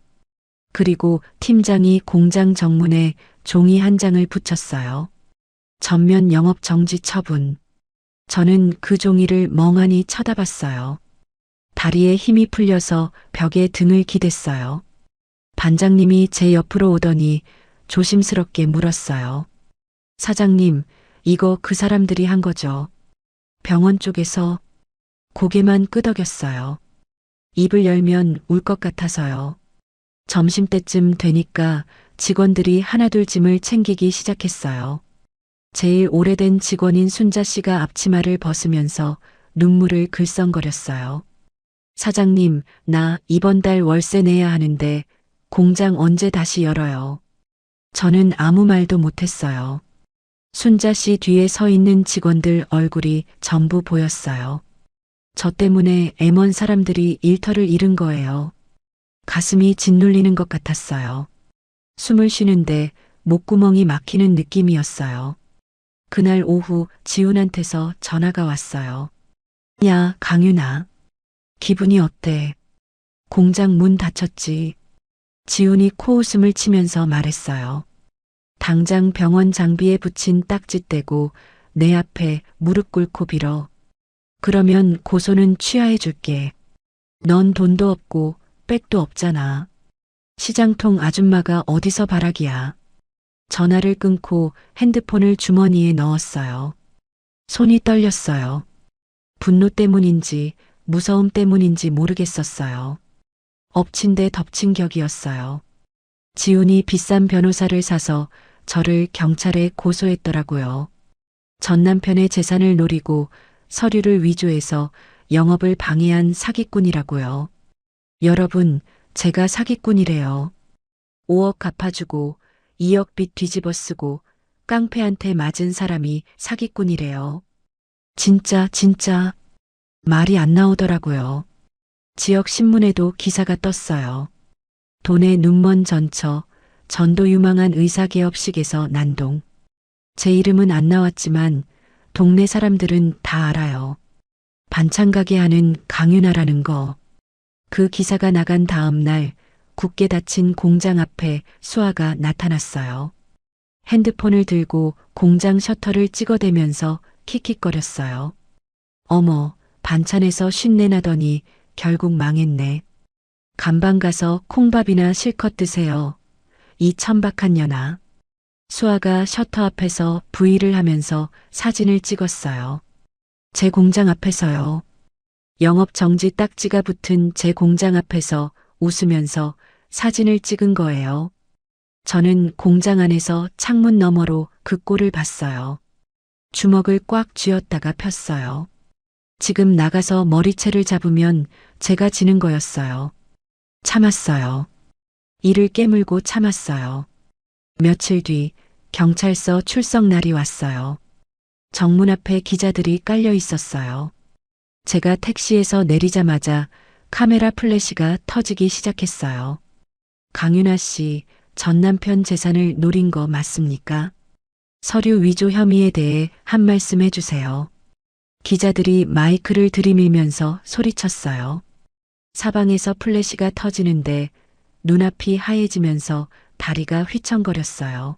Speaker 1: 그리고 팀장이 공장 정문에 종이 한 장을 붙였어요. 전면 영업 정지 처분. 저는 그 종이를 멍하니 쳐다봤어요. 다리에 힘이 풀려서 벽에 등을 기댔어요. 반장님이 제 옆으로 오더니 조심스럽게 물었어요. 사장님, 이거 그 사람들이 한 거죠? 병원 쪽에서. 고개만 끄덕였어요. 입을 열면 울 것 같아서요. 점심때쯤 되니까 직원들이 하나둘 짐을 챙기기 시작했어요. 제일 오래된 직원인 순자 씨가 앞치마를 벗으면서 눈물을 글썽거렸어요. 사장님, 나 이번 달 월세 내야 하는데 공장 언제 다시 열어요? 저는 아무 말도 못했어요. 순자 씨 뒤에 서 있는 직원들 얼굴이 전부 보였어요. 저 때문에 M1 사람들이 일터를 잃은 거예요. 가슴이 짓눌리는 것 같았어요. 숨을 쉬는데 목구멍이 막히는 느낌이었어요. 그날 오후 지훈한테서 전화가 왔어요. 야, 강윤아. 기분이 어때? 공장 문 닫혔지. 지훈이 코웃음을 치면서 말했어요. 당장 병원 장비에 붙인 딱지 떼고 내 앞에 무릎 꿇고 빌어. 그러면 고소는 취하해 줄게. 넌 돈도 없고 백도 없잖아. 시장통 아줌마가 어디서 바라기야. 전화를 끊고 핸드폰을 주머니에 넣었어요. 손이 떨렸어요. 분노 때문인지 무서움 때문인지 모르겠었어요. 엎친 데 덮친 격이었어요. 지훈이 비싼 변호사를 사서 저를 경찰에 고소했더라고요. 전 남편의 재산을 노리고 서류를 위조해서 영업을 방해한 사기꾼이라고요. 여러분, 제가 사기꾼이래요. 5억 갚아주고 2억 빚 뒤집어 쓰고 깡패한테 맞은 사람이 사기꾼이래요. 진짜 말이 안 나오더라고요. 지역 신문에도 기사가 떴어요. 돈에 눈먼 전처, 전도 유망한 의사개업식에서 난동. 제 이름은 안 나왔지만 동네 사람들은 다 알아요. 반찬 가게 하는 강윤아라는 거. 그 기사가 나간 다음 날 굳게 닫힌 공장 앞에 수아가 나타났어요. 핸드폰을 들고 공장 셔터를 찍어대면서 킥킥거렸어요. 어머, 반찬에서 쉰내 나더니 결국 망했네. 간방 가서 콩밥이나 실컷 드세요. 이 천박한 년아. 수아가 셔터 앞에서 브이를 하면서 사진을 찍었어요. 제 공장 앞에서요. 영업 정지 딱지가 붙은 제 공장 앞에서 웃으면서 사진을 찍은 거예요. 저는 공장 안에서 창문 너머로 그 꼴을 봤어요. 주먹을 꽉 쥐었다가 폈어요. 지금 나가서 머리채를 잡으면 제가 지는 거였어요. 참았어요. 이를 깨물고 참았어요. 며칠 뒤 경찰서 출석 날이 왔어요. 정문 앞에 기자들이 깔려 있었어요. 제가 택시에서 내리자마자 카메라 플래시가 터지기 시작했어요. 강윤아 씨, 전 남편 재산을 노린 거 맞습니까? 서류 위조 혐의에 대해 한 말씀 해주세요. 기자들이 마이크를 들이밀면서 소리쳤어요. 사방에서 플래시가 터지는데 눈앞이 하얘지면서 다리가 휘청거렸어요.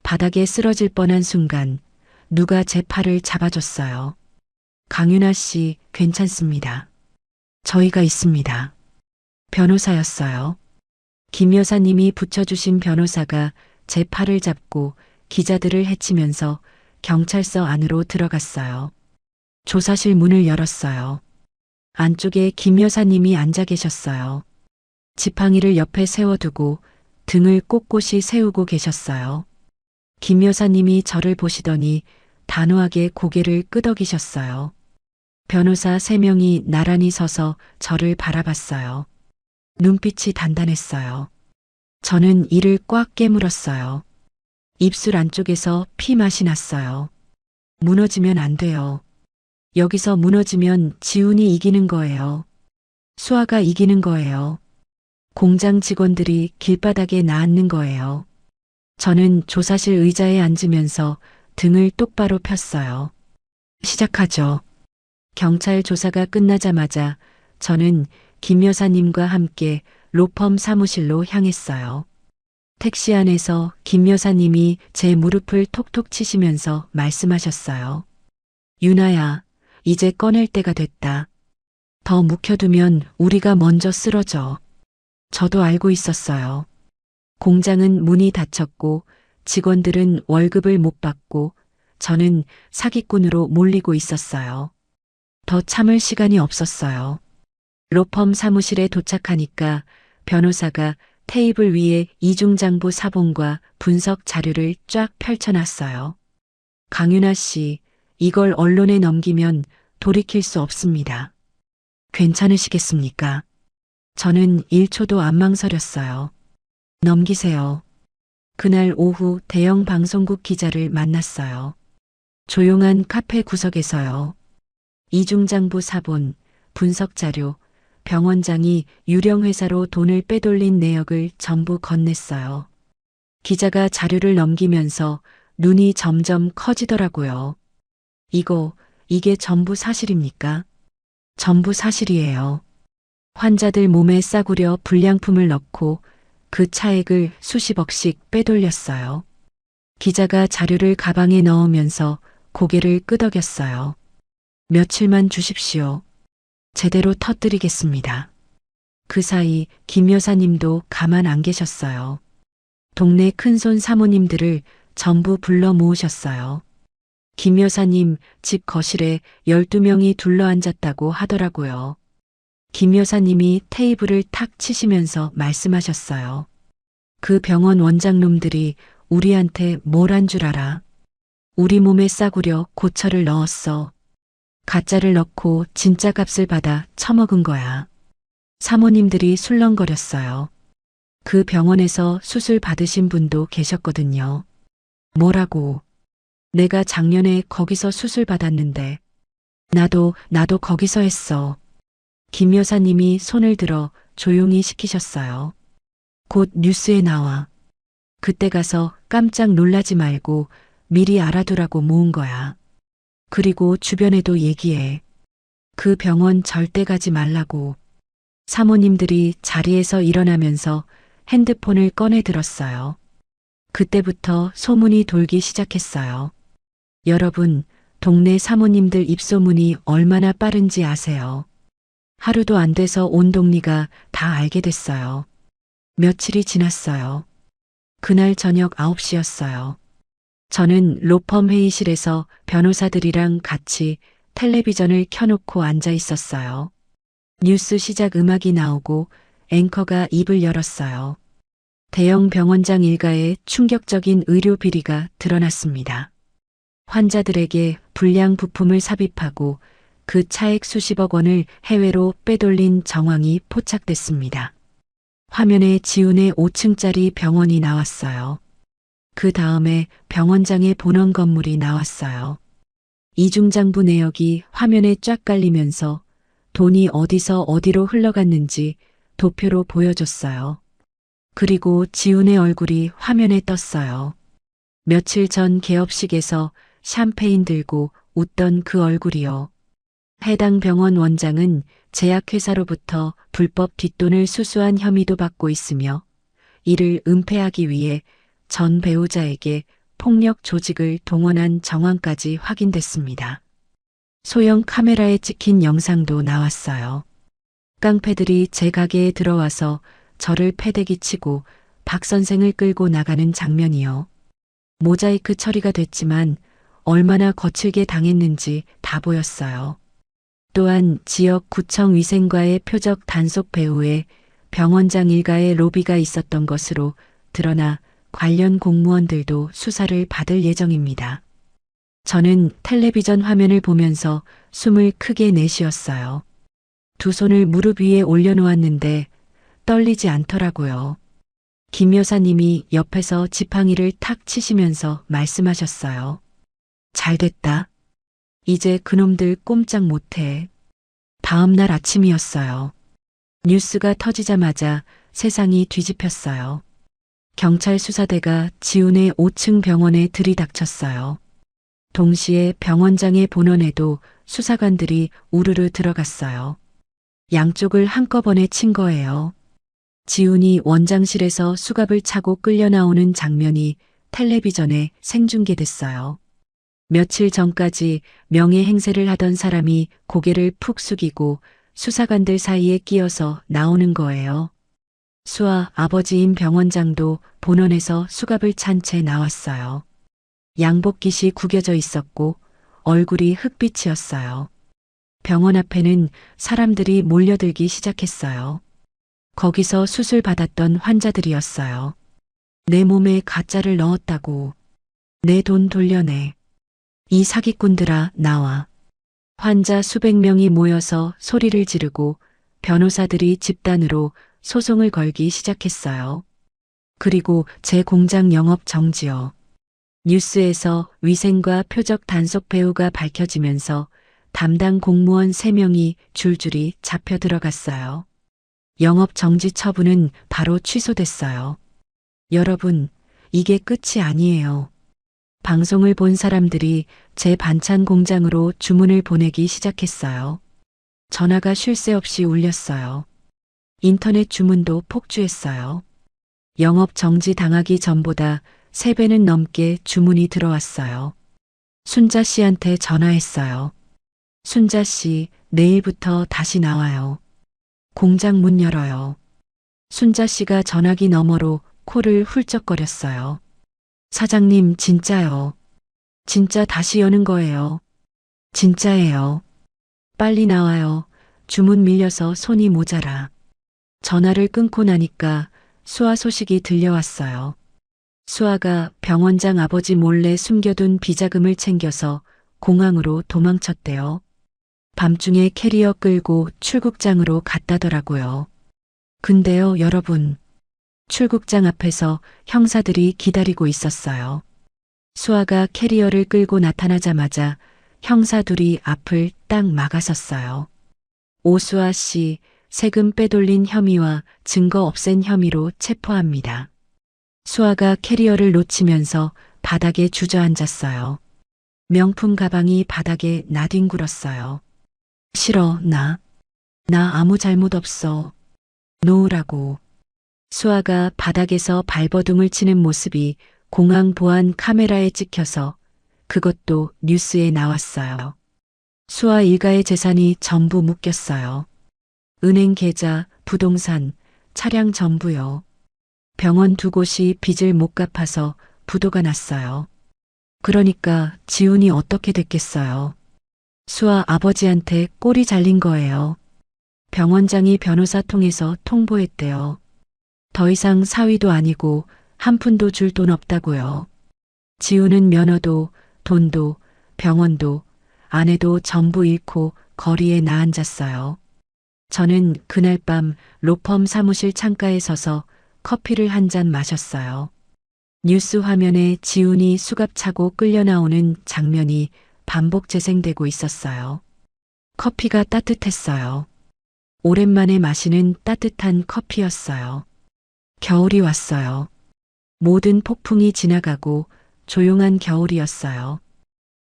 Speaker 1: 바닥에 쓰러질 뻔한 순간 누가 제 팔을 잡아줬어요. 강윤아 씨, 괜찮습니다. 저희가 있습니다. 변호사였어요. 김 여사님이 붙여주신 변호사가 제 팔을 잡고 기자들을 해치면서 경찰서 안으로 들어갔어요. 조사실 문을 열었어요. 안쪽에 김 여사님이 앉아 계셨어요. 지팡이를 옆에 세워두고 등을 꼿꼿이 세우고 계셨어요. 김 여사님이 저를 보시더니 단호하게 고개를 끄덕이셨어요. 변호사 3명이 나란히 서서 저를 바라봤어요. 눈빛이 단단했어요. 저는 이를 꽉 깨물었어요. 입술 안쪽에서 피 맛이 났어요. 무너지면 안 돼요. 여기서 무너지면 지훈이 이기는 거예요. 수아가 이기는 거예요. 공장 직원들이 길바닥에 나앉는 거예요. 저는 조사실 의자에 앉으면서 등을 똑바로 폈어요. 시작하죠. 경찰 조사가 끝나자마자 저는 김 여사님과 함께 로펌 사무실로 향했어요. 택시 안에서 김 여사님이 제 무릎을 톡톡 치시면서 말씀하셨어요. 유나야, 이제 꺼낼 때가 됐다. 더 묵혀두면 우리가 먼저 쓰러져. 저도 알고 있었어요. 공장은 문이 닫혔고 직원들은 월급을 못 받고 저는 사기꾼으로 몰리고 있었어요. 더 참을 시간이 없었어요. 로펌 사무실에 도착하니까 변호사가 테이블 위에 이중장부 사본과 분석 자료를 쫙 펼쳐놨어요. 강윤아 씨, 이걸 언론에 넘기면 돌이킬 수 없습니다. 괜찮으시겠습니까? 저는 1초도 안 망설였어요. 넘기세요. 그날 오후 대형 방송국 기자를 만났어요. 조용한 카페 구석에서요. 이중장부 사본, 분석 자료, 병원장이 유령 회사로 돈을 빼돌린 내역을 전부 건넸어요. 기자가 자료를 넘기면서 눈이 점점 커지더라고요. 이게 전부 사실입니까? 전부 사실이에요. 환자들 몸에 싸구려 불량품을 넣고 그 차액을 수십억씩 빼돌렸어요. 기자가 자료를 가방에 넣으면서 고개를 끄덕였어요. 며칠만 주십시오. 제대로 터뜨리겠습니다. 그 사이 김 여사님도 가만 안 계셨어요. 동네 큰손 사모님들을 전부 불러 모으셨어요. 김 여사님 집 거실에 12명이 둘러앉았다고 하더라고요. 김 여사님이 테이블을 탁 치시면서 말씀하셨어요. 그 병원 원장놈들이 우리한테 뭘 한 줄 알아? 우리 몸에 싸구려 고철을 넣었어. 가짜를 넣고 진짜 값을 받아 처먹은 거야. 사모님들이 술렁거렸어요. 그 병원에서 수술 받으신 분도 계셨거든요. 뭐라고? 내가 작년에 거기서 수술 받았는데. 나도 거기서 했어. 김 여사님이 손을 들어 조용히 시키셨어요. 곧 뉴스에 나와. 그때 가서 깜짝 놀라지 말고 미리 알아두라고 모은 거야. 그리고 주변에도 얘기해. 그 병원 절대 가지 말라고. 사모님들이 자리에서 일어나면서 핸드폰을 꺼내 들었어요. 그때부터 소문이 돌기 시작했어요. 여러분, 동네 사모님들 입소문이 얼마나 빠른지 아세요? 하루도 안 돼서 온 동리가 다 알게 됐어요. 며칠이 지났어요. 그날 저녁 9시였어요. 저는 로펌 회의실에서 변호사들이랑 같이 텔레비전을 켜놓고 앉아 있었어요. 뉴스 시작 음악이 나오고 앵커가 입을 열었어요. 대형 병원장 일가의 충격적인 의료 비리가 드러났습니다. 환자들에게 불량 부품을 삽입하고 그 차액 수십억 원을 해외로 빼돌린 정황이 포착됐습니다. 화면에 지훈의 5층짜리 병원이 나왔어요. 그 다음에 병원장의 본원 건물이 나왔어요. 이중장부 내역이 화면에 쫙 깔리면서 돈이 어디서 어디로 흘러갔는지 도표로 보여줬어요. 그리고 지훈의 얼굴이 화면에 떴어요. 며칠 전 개업식에서 샴페인 들고 웃던 그 얼굴이요. 해당 병원 원장은 제약회사로부터 불법 뒷돈을 수수한 혐의도 받고 있으며 이를 은폐하기 위해 전 배우자에게 폭력 조직을 동원한 정황까지 확인됐습니다. 소형 카메라에 찍힌 영상도 나왔어요. 깡패들이 제 가게에 들어와서 저를 패대기 치고 박 선생을 끌고 나가는 장면이요. 모자이크 처리가 됐지만 얼마나 거칠게 당했는지 다 보였어요. 또한 지역 구청 위생과의 표적 단속 배후에 병원장 일가의 로비가 있었던 것으로 드러나 관련 공무원들도 수사를 받을 예정입니다. 저는 텔레비전 화면을 보면서 숨을 크게 내쉬었어요. 두 손을 무릎 위에 올려놓았는데 떨리지 않더라고요. 김 여사님이 옆에서 지팡이를 탁 치시면서 말씀하셨어요. 잘됐다. 이제 그놈들 꼼짝 못해. 다음 날 아침이었어요. 뉴스가 터지자마자 세상이 뒤집혔어요. 경찰 수사대가 지훈의 5층 병원에 들이닥쳤어요. 동시에 병원장의 본원에도 수사관들이 우르르 들어갔어요. 양쪽을 한꺼번에 친 거예요. 지훈이 원장실에서 수갑을 차고 끌려 나오는 장면이 텔레비전에 생중계됐어요. 며칠 전까지 명예행세를 하던 사람이 고개를 푹 숙이고 수사관들 사이에 끼어서 나오는 거예요. 수아 아버지인 병원장도 본원에서 수갑을 찬 채 나왔어요. 양복깃이 구겨져 있었고 얼굴이 흑빛이었어요. 병원 앞에는 사람들이 몰려들기 시작했어요. 거기서 수술 받았던 환자들이었어요. 내 몸에 가짜를 넣었다고. 내 돈 돌려내. 이 사기꾼들아, 나와. 환자 수백 명이 모여서 소리를 지르고 변호사들이 집단으로 소송을 걸기 시작했어요. 그리고 제 공장 영업 정지요. 뉴스에서 위생과 표적 단속 배후가 밝혀지면서 담당 공무원 3명이 줄줄이 잡혀 들어갔어요. 영업 정지 처분은 바로 취소됐어요. 여러분, 이게 끝이 아니에요. 방송을 본 사람들이 제 반찬 공장으로 주문을 보내기 시작했어요. 전화가 쉴 새 없이 울렸어요. 인터넷 주문도 폭주했어요. 영업 정지 당하기 전보다 3배는 넘게 주문이 들어왔어요. 순자 씨한테 전화했어요. 순자 씨, 내일부터 다시 나와요. 공장 문 열어요. 순자 씨가 전화기 너머로 코를 훌쩍거렸어요. 사장님, 진짜요. 진짜 다시 여는 거예요. 진짜예요. 빨리 나와요. 주문 밀려서 손이 모자라. 전화를 끊고 나니까 수아 소식이 들려왔어요. 수아가 병원장 아버지 몰래 숨겨둔 비자금을 챙겨서 공항으로 도망쳤대요. 밤중에 캐리어 끌고 출국장으로 갔다더라고요. 근데요, 여러분. 출국장 앞에서 형사들이 기다리고 있었어요. 수아가 캐리어를 끌고 나타나자마자 형사 둘이 앞을 딱 막아섰어요. 오수아 씨, 세금 빼돌린 혐의와 증거 없앤 혐의로 체포합니다. 수아가 캐리어를 놓치면서 바닥에 주저앉았어요. 명품 가방이 바닥에 나뒹굴었어요. 싫어, 나 아무 잘못 없어. 놓으라고. 수아가 바닥에서 발버둥을 치는 모습이 공항 보안 카메라에 찍혀서 그것도 뉴스에 나왔어요. 수아 일가의 재산이 전부 묶였어요. 은행 계좌, 부동산, 차량 전부요. 병원 2곳이 빚을 못 갚아서 부도가 났어요. 그러니까 지훈이 어떻게 됐겠어요. 수아 아버지한테 꼬리 잘린 거예요. 병원장이 변호사 통해서 통보했대요. 더 이상 사위도 아니고 한 푼도 줄 돈 없다고요. 지훈은 면허도 돈도 병원도 아내도 전부 잃고 거리에 나앉았어요. 저는 그날 밤 로펌 사무실 창가에 서서 커피를 한 잔 마셨어요. 뉴스 화면에 지훈이 수갑 차고 끌려 나오는 장면이 반복 재생되고 있었어요. 커피가 따뜻했어요. 오랜만에 마시는 따뜻한 커피였어요. 겨울이 왔어요. 모든 폭풍이 지나가고 조용한 겨울이었어요.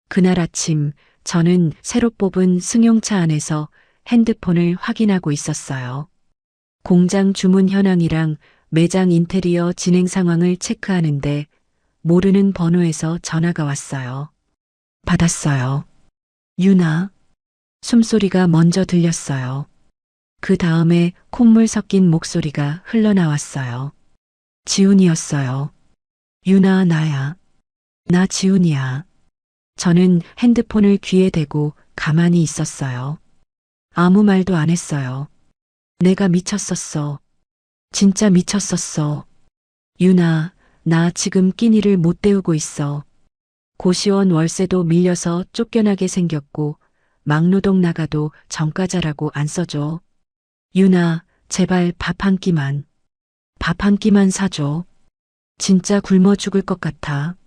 Speaker 1: 그날 아침 저는 새로 뽑은 승용차 안에서 핸드폰을 확인하고 있었어요. 공장 주문 현황이랑 매장 인테리어 진행 상황을 체크하는데 모르는 번호에서 전화가 왔어요. 받았어요. 유나. 숨소리가 먼저 들렸어요. 그 다음에 콧물 섞인 목소리가 흘러나왔어요. 지훈이었어요. 유나, 나야. 나 지훈이야. 저는 핸드폰을 귀에 대고 가만히 있었어요. 아무 말도 안 했어요. 내가 미쳤었어. 진짜 미쳤었어. 유나, 나 지금 끼니를 못 때우고 있어. 고시원 월세도 밀려서 쫓겨나게 생겼고 막노동 나가도 정가자라고 안 써줘. 유나, 제발 밥 한 끼만. 밥 한 끼만 사줘. 진짜 굶어 죽을 것 같아.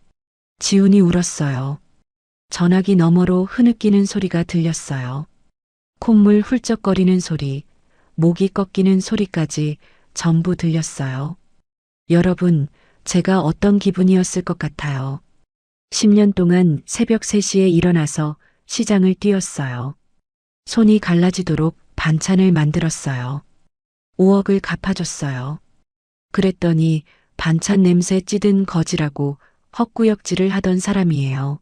Speaker 1: 지훈이 울었어요. 전화기 너머로 흐느끼는 소리가 들렸어요. 콧물 훌쩍거리는 소리, 목이 꺾이는 소리까지 전부 들렸어요. 여러분, 제가 어떤 기분이었을 것 같아요. 10년 동안 새벽 3시에 일어나서 시장을 뛰었어요. 손이 갈라지도록 반찬을 만들었어요. 5억을 갚아줬어요. 그랬더니 반찬 냄새 찌든 거지라고 헛구역질을 하던 사람이에요.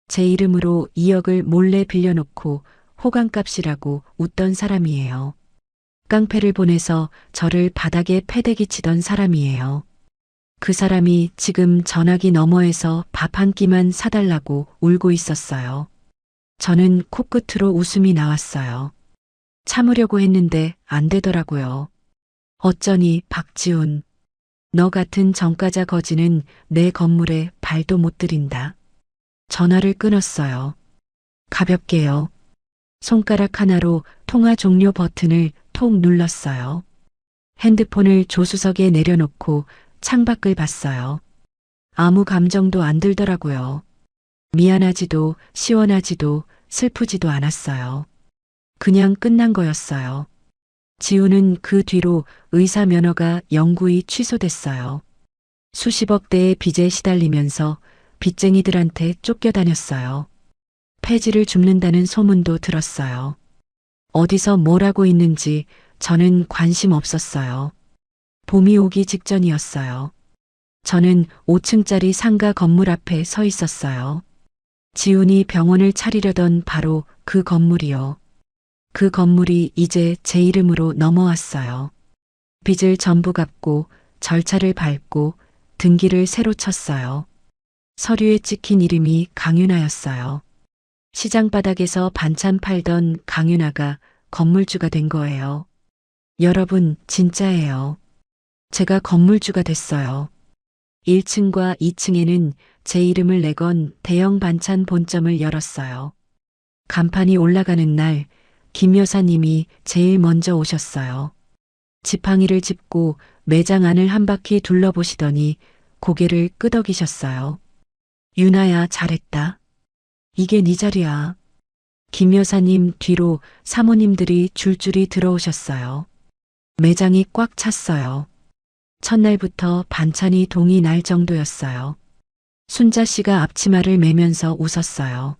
Speaker 1: 제 이름으로 2억을 몰래 빌려놓고 호강값이라고 웃던 사람이에요. 깡패를 보내서 저를 바닥에 패대기 치던 사람이에요. 그 사람이 지금 전화기 너머에서 밥 한 끼만 사달라고 울고 있었어요. 저는 코끝으로 웃음이 나왔어요. 참으려고 했는데 안 되더라고요. 어쩌니 박지훈, 너 같은 정가자 거지는 내 건물에 발도 못 들인다. 전화를 끊었어요. 가볍게요. 손가락 하나로 통화 종료 버튼을 톡 눌렀어요. 핸드폰을 조수석에 내려놓고 창밖을 봤어요. 아무 감정도 안 들더라고요. 미안하지도 시원하지도 슬프지도 않았어요. 그냥 끝난 거였어요. 지우는 그 뒤로 의사 면허가 영구히 취소됐어요. 수십억 대의 빚에 시달리면서 빚쟁이들한테 쫓겨다녔어요. 폐지를 줍는다는 소문도 들었어요. 어디서 뭘 하고 있는지 저는 관심 없었어요. 봄이 오기 직전이었어요. 저는 5층짜리 상가 건물 앞에 서 있었어요. 지훈이 병원을 차리려던 바로 그 건물이요. 그 건물이 이제 제 이름으로 넘어왔어요. 빚을 전부 갚고 절차를 밟고 등기를 새로 쳤어요. 서류에 찍힌 이름이 강윤아였어요. 시장 바닥에서 반찬 팔던 강윤아가 건물주가 된 거예요. 여러분, 진짜예요. 제가 건물주가 됐어요. 1층과 2층에는 제 이름을 내건 대형 반찬 본점을 열었어요. 간판이 올라가는 날 김 여사님이 제일 먼저 오셨어요. 지팡이를 짚고 매장 안을 한 바퀴 둘러보시더니 고개를 끄덕이셨어요. 유나야, 잘했다. 이게 네 자리야. 김 여사님 뒤로 사모님들이 줄줄이 들어오셨어요. 매장이 꽉 찼어요. 첫날부터 반찬이 동이 날 정도였어요. 순자 씨가 앞치마를 매면서 웃었어요.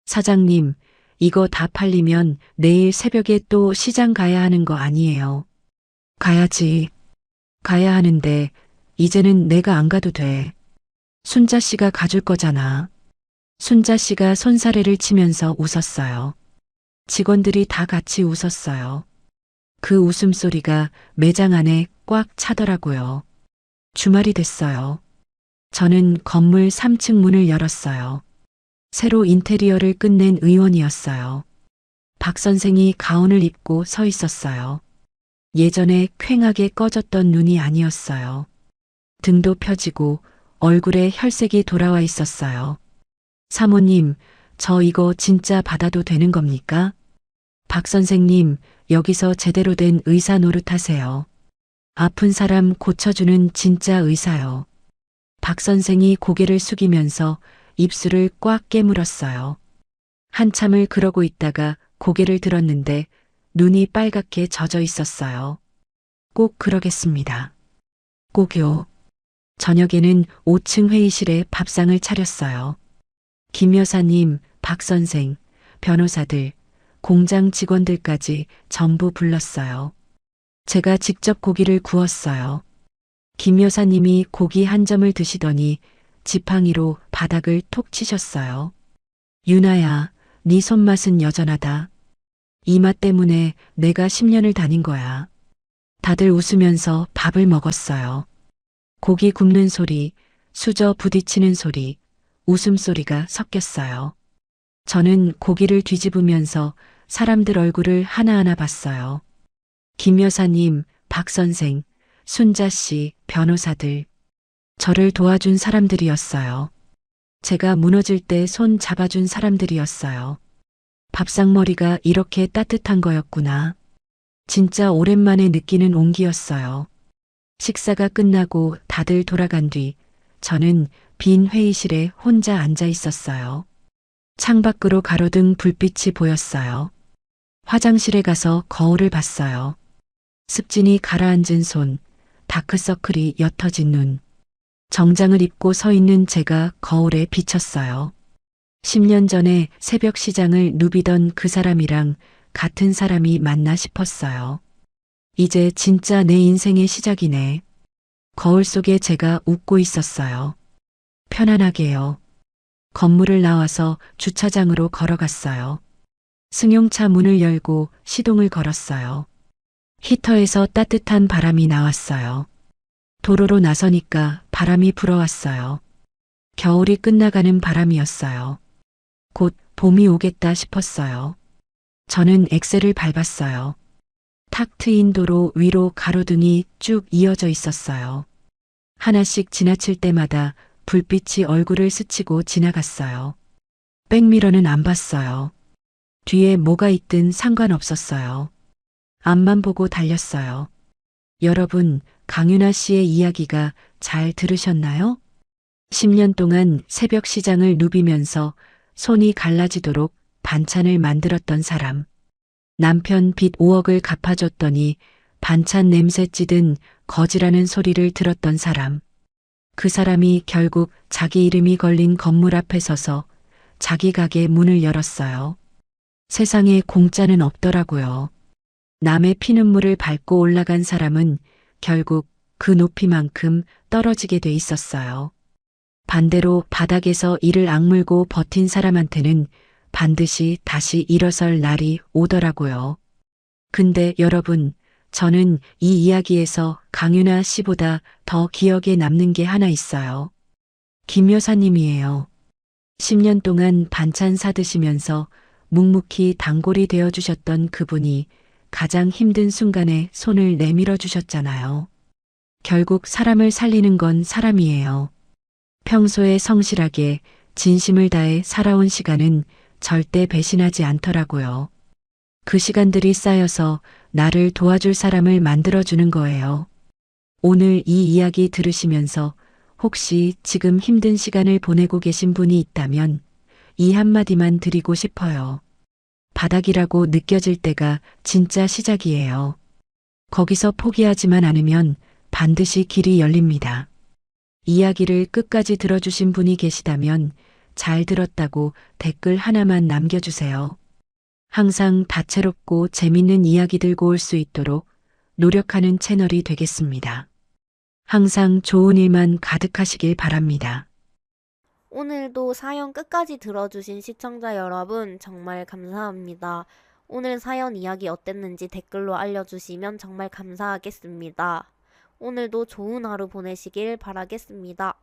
Speaker 1: 사장님, 이거 다 팔리면 내일 새벽에 또 시장 가야 하는 거 아니에요. 가야지. 가야 하는데 이제는 내가 안 가도 돼. 순자 씨가 가줄 거잖아. 순자 씨가 손사래를 치면서 웃었어요. 직원들이 다 같이 웃었어요. 그 웃음소리가 매장 안에 꽉 차더라고요. 주말이 됐어요. 저는 건물 3층 문을 열었어요. 새로 인테리어를 끝낸 의원이었어요. 박 선생이 가운을 입고 서 있었어요. 예전에 퀭하게 꺼졌던 눈이 아니었어요. 등도 펴지고 얼굴에 혈색이 돌아와 있었어요. 사모님, 저 이거 진짜 받아도 되는 겁니까? 박 선생님, 여기서 제대로 된 의사 노릇하세요. 아픈 사람 고쳐주는 진짜 의사요. 박 선생이 고개를 숙이면서 입술을 꽉 깨물었어요. 한참을 그러고 있다가 고개를 들었는데 눈이 빨갛게 젖어 있었어요. 꼭 그러겠습니다. 꼭요. 저녁에는 5층 회의실에 밥상을 차렸어요. 김 여사님, 박 선생, 변호사들, 공장 직원들까지 전부 불렀어요. 제가 직접 고기를 구웠어요. 김 여사님이 고기 한 점을 드시더니 지팡이로 바닥을 톡 치셨어요. 유나야, 네 손맛은 여전하다. 이 맛 때문에 내가 10년을 다닌 거야. 다들 웃으면서 밥을 먹었어요. 고기 굽는 소리, 수저 부딪히는 소리, 웃음소리가 섞였어요. 저는 고기를 뒤집으면서 사람들 얼굴을 하나하나 봤어요. 김 여사님, 박 선생, 순자 씨, 변호사들. 저를 도와준 사람들이었어요. 제가 무너질 때 손 잡아준 사람들이었어요. 밥상머리가 이렇게 따뜻한 거였구나. 진짜 오랜만에 느끼는 온기였어요. 식사가 끝나고 다들 돌아간 뒤 저는 빈 회의실에 혼자 앉아 있었어요. 창밖으로 가로등 불빛이 보였어요. 화장실에 가서 거울을 봤어요. 습진이 가라앉은 손, 다크서클이 옅어진 눈. 정장을 입고 서 있는 제가 거울에 비쳤어요. 10년 전에 새벽 시장을 누비던 그 사람이랑 같은 사람이 맞나 싶었어요. 이제 진짜 내 인생의 시작이네. 거울 속에 제가 웃고 있었어요. 편안하게요. 건물을 나와서 주차장으로 걸어갔어요. 승용차 문을 열고 시동을 걸었어요. 히터에서 따뜻한 바람이 나왔어요. 도로로 나서니까 바람이 불어왔어요. 겨울이 끝나가는 바람이었어요. 곧 봄이 오겠다 싶었어요. 저는 엑셀을 밟았어요. 탁 트인 도로 위로 가로등이 쭉 이어져 있었어요. 하나씩 지나칠 때마다 불빛이 얼굴을 스치고 지나갔어요. 백미러는 안 봤어요. 뒤에 뭐가 있든 상관없었어요. 앞만 보고 달렸어요. 여러분, 강윤아 씨의 이야기가 잘 들으셨나요? 10년 동안 새벽 시장을 누비면서 손이 갈라지도록 반찬을 만들었던 사람. 남편 빚 5억을 갚아줬더니 반찬 냄새 찌든 거지라는 소리를 들었던 사람. 그 사람이 결국 자기 이름이 걸린 건물 앞에 서서 자기 가게 문을 열었어요. 세상에 공짜는 없더라고요. 남의 피눈물을 밟고 올라간 사람은 결국 그 높이만큼 떨어지게 돼 있었어요. 반대로 바닥에서 이를 악물고 버틴 사람한테는 반드시 다시 일어설 날이 오더라고요. 근데 여러분, 저는 이 이야기에서 강윤아 씨보다 더 기억에 남는 게 하나 있어요. 김 여사님이에요. 10년 동안 반찬 사드시면서 묵묵히 단골이 되어주셨던 그분이 가장 힘든 순간에 손을 내밀어 주셨잖아요. 결국 사람을 살리는 건 사람이에요. 평소에 성실하게 진심을 다해 살아온 시간은 절대 배신하지 않더라고요. 그 시간들이 쌓여서 나를 도와줄 사람을 만들어주는 거예요. 오늘 이 이야기 들으시면서 혹시 지금 힘든 시간을 보내고 계신 분이 있다면 이 한마디만 드리고 싶어요. 바닥이라고 느껴질 때가 진짜 시작이에요. 거기서 포기하지만 않으면 반드시 길이 열립니다. 이야기를 끝까지 들어주신 분이 계시다면 잘 들었다고 댓글 하나만 남겨주세요. 항상 다채롭고 재밌는 이야기 들고 올 수 있도록 노력하는 채널이 되겠습니다. 항상 좋은 일만 가득하시길 바랍니다.
Speaker 2: 오늘도 사연 끝까지 들어주신 시청자 여러분 정말 감사합니다. 오늘 사연 이야기 어땠는지 댓글로 알려주시면 정말 감사하겠습니다. 오늘도 좋은 하루 보내시길 바라겠습니다.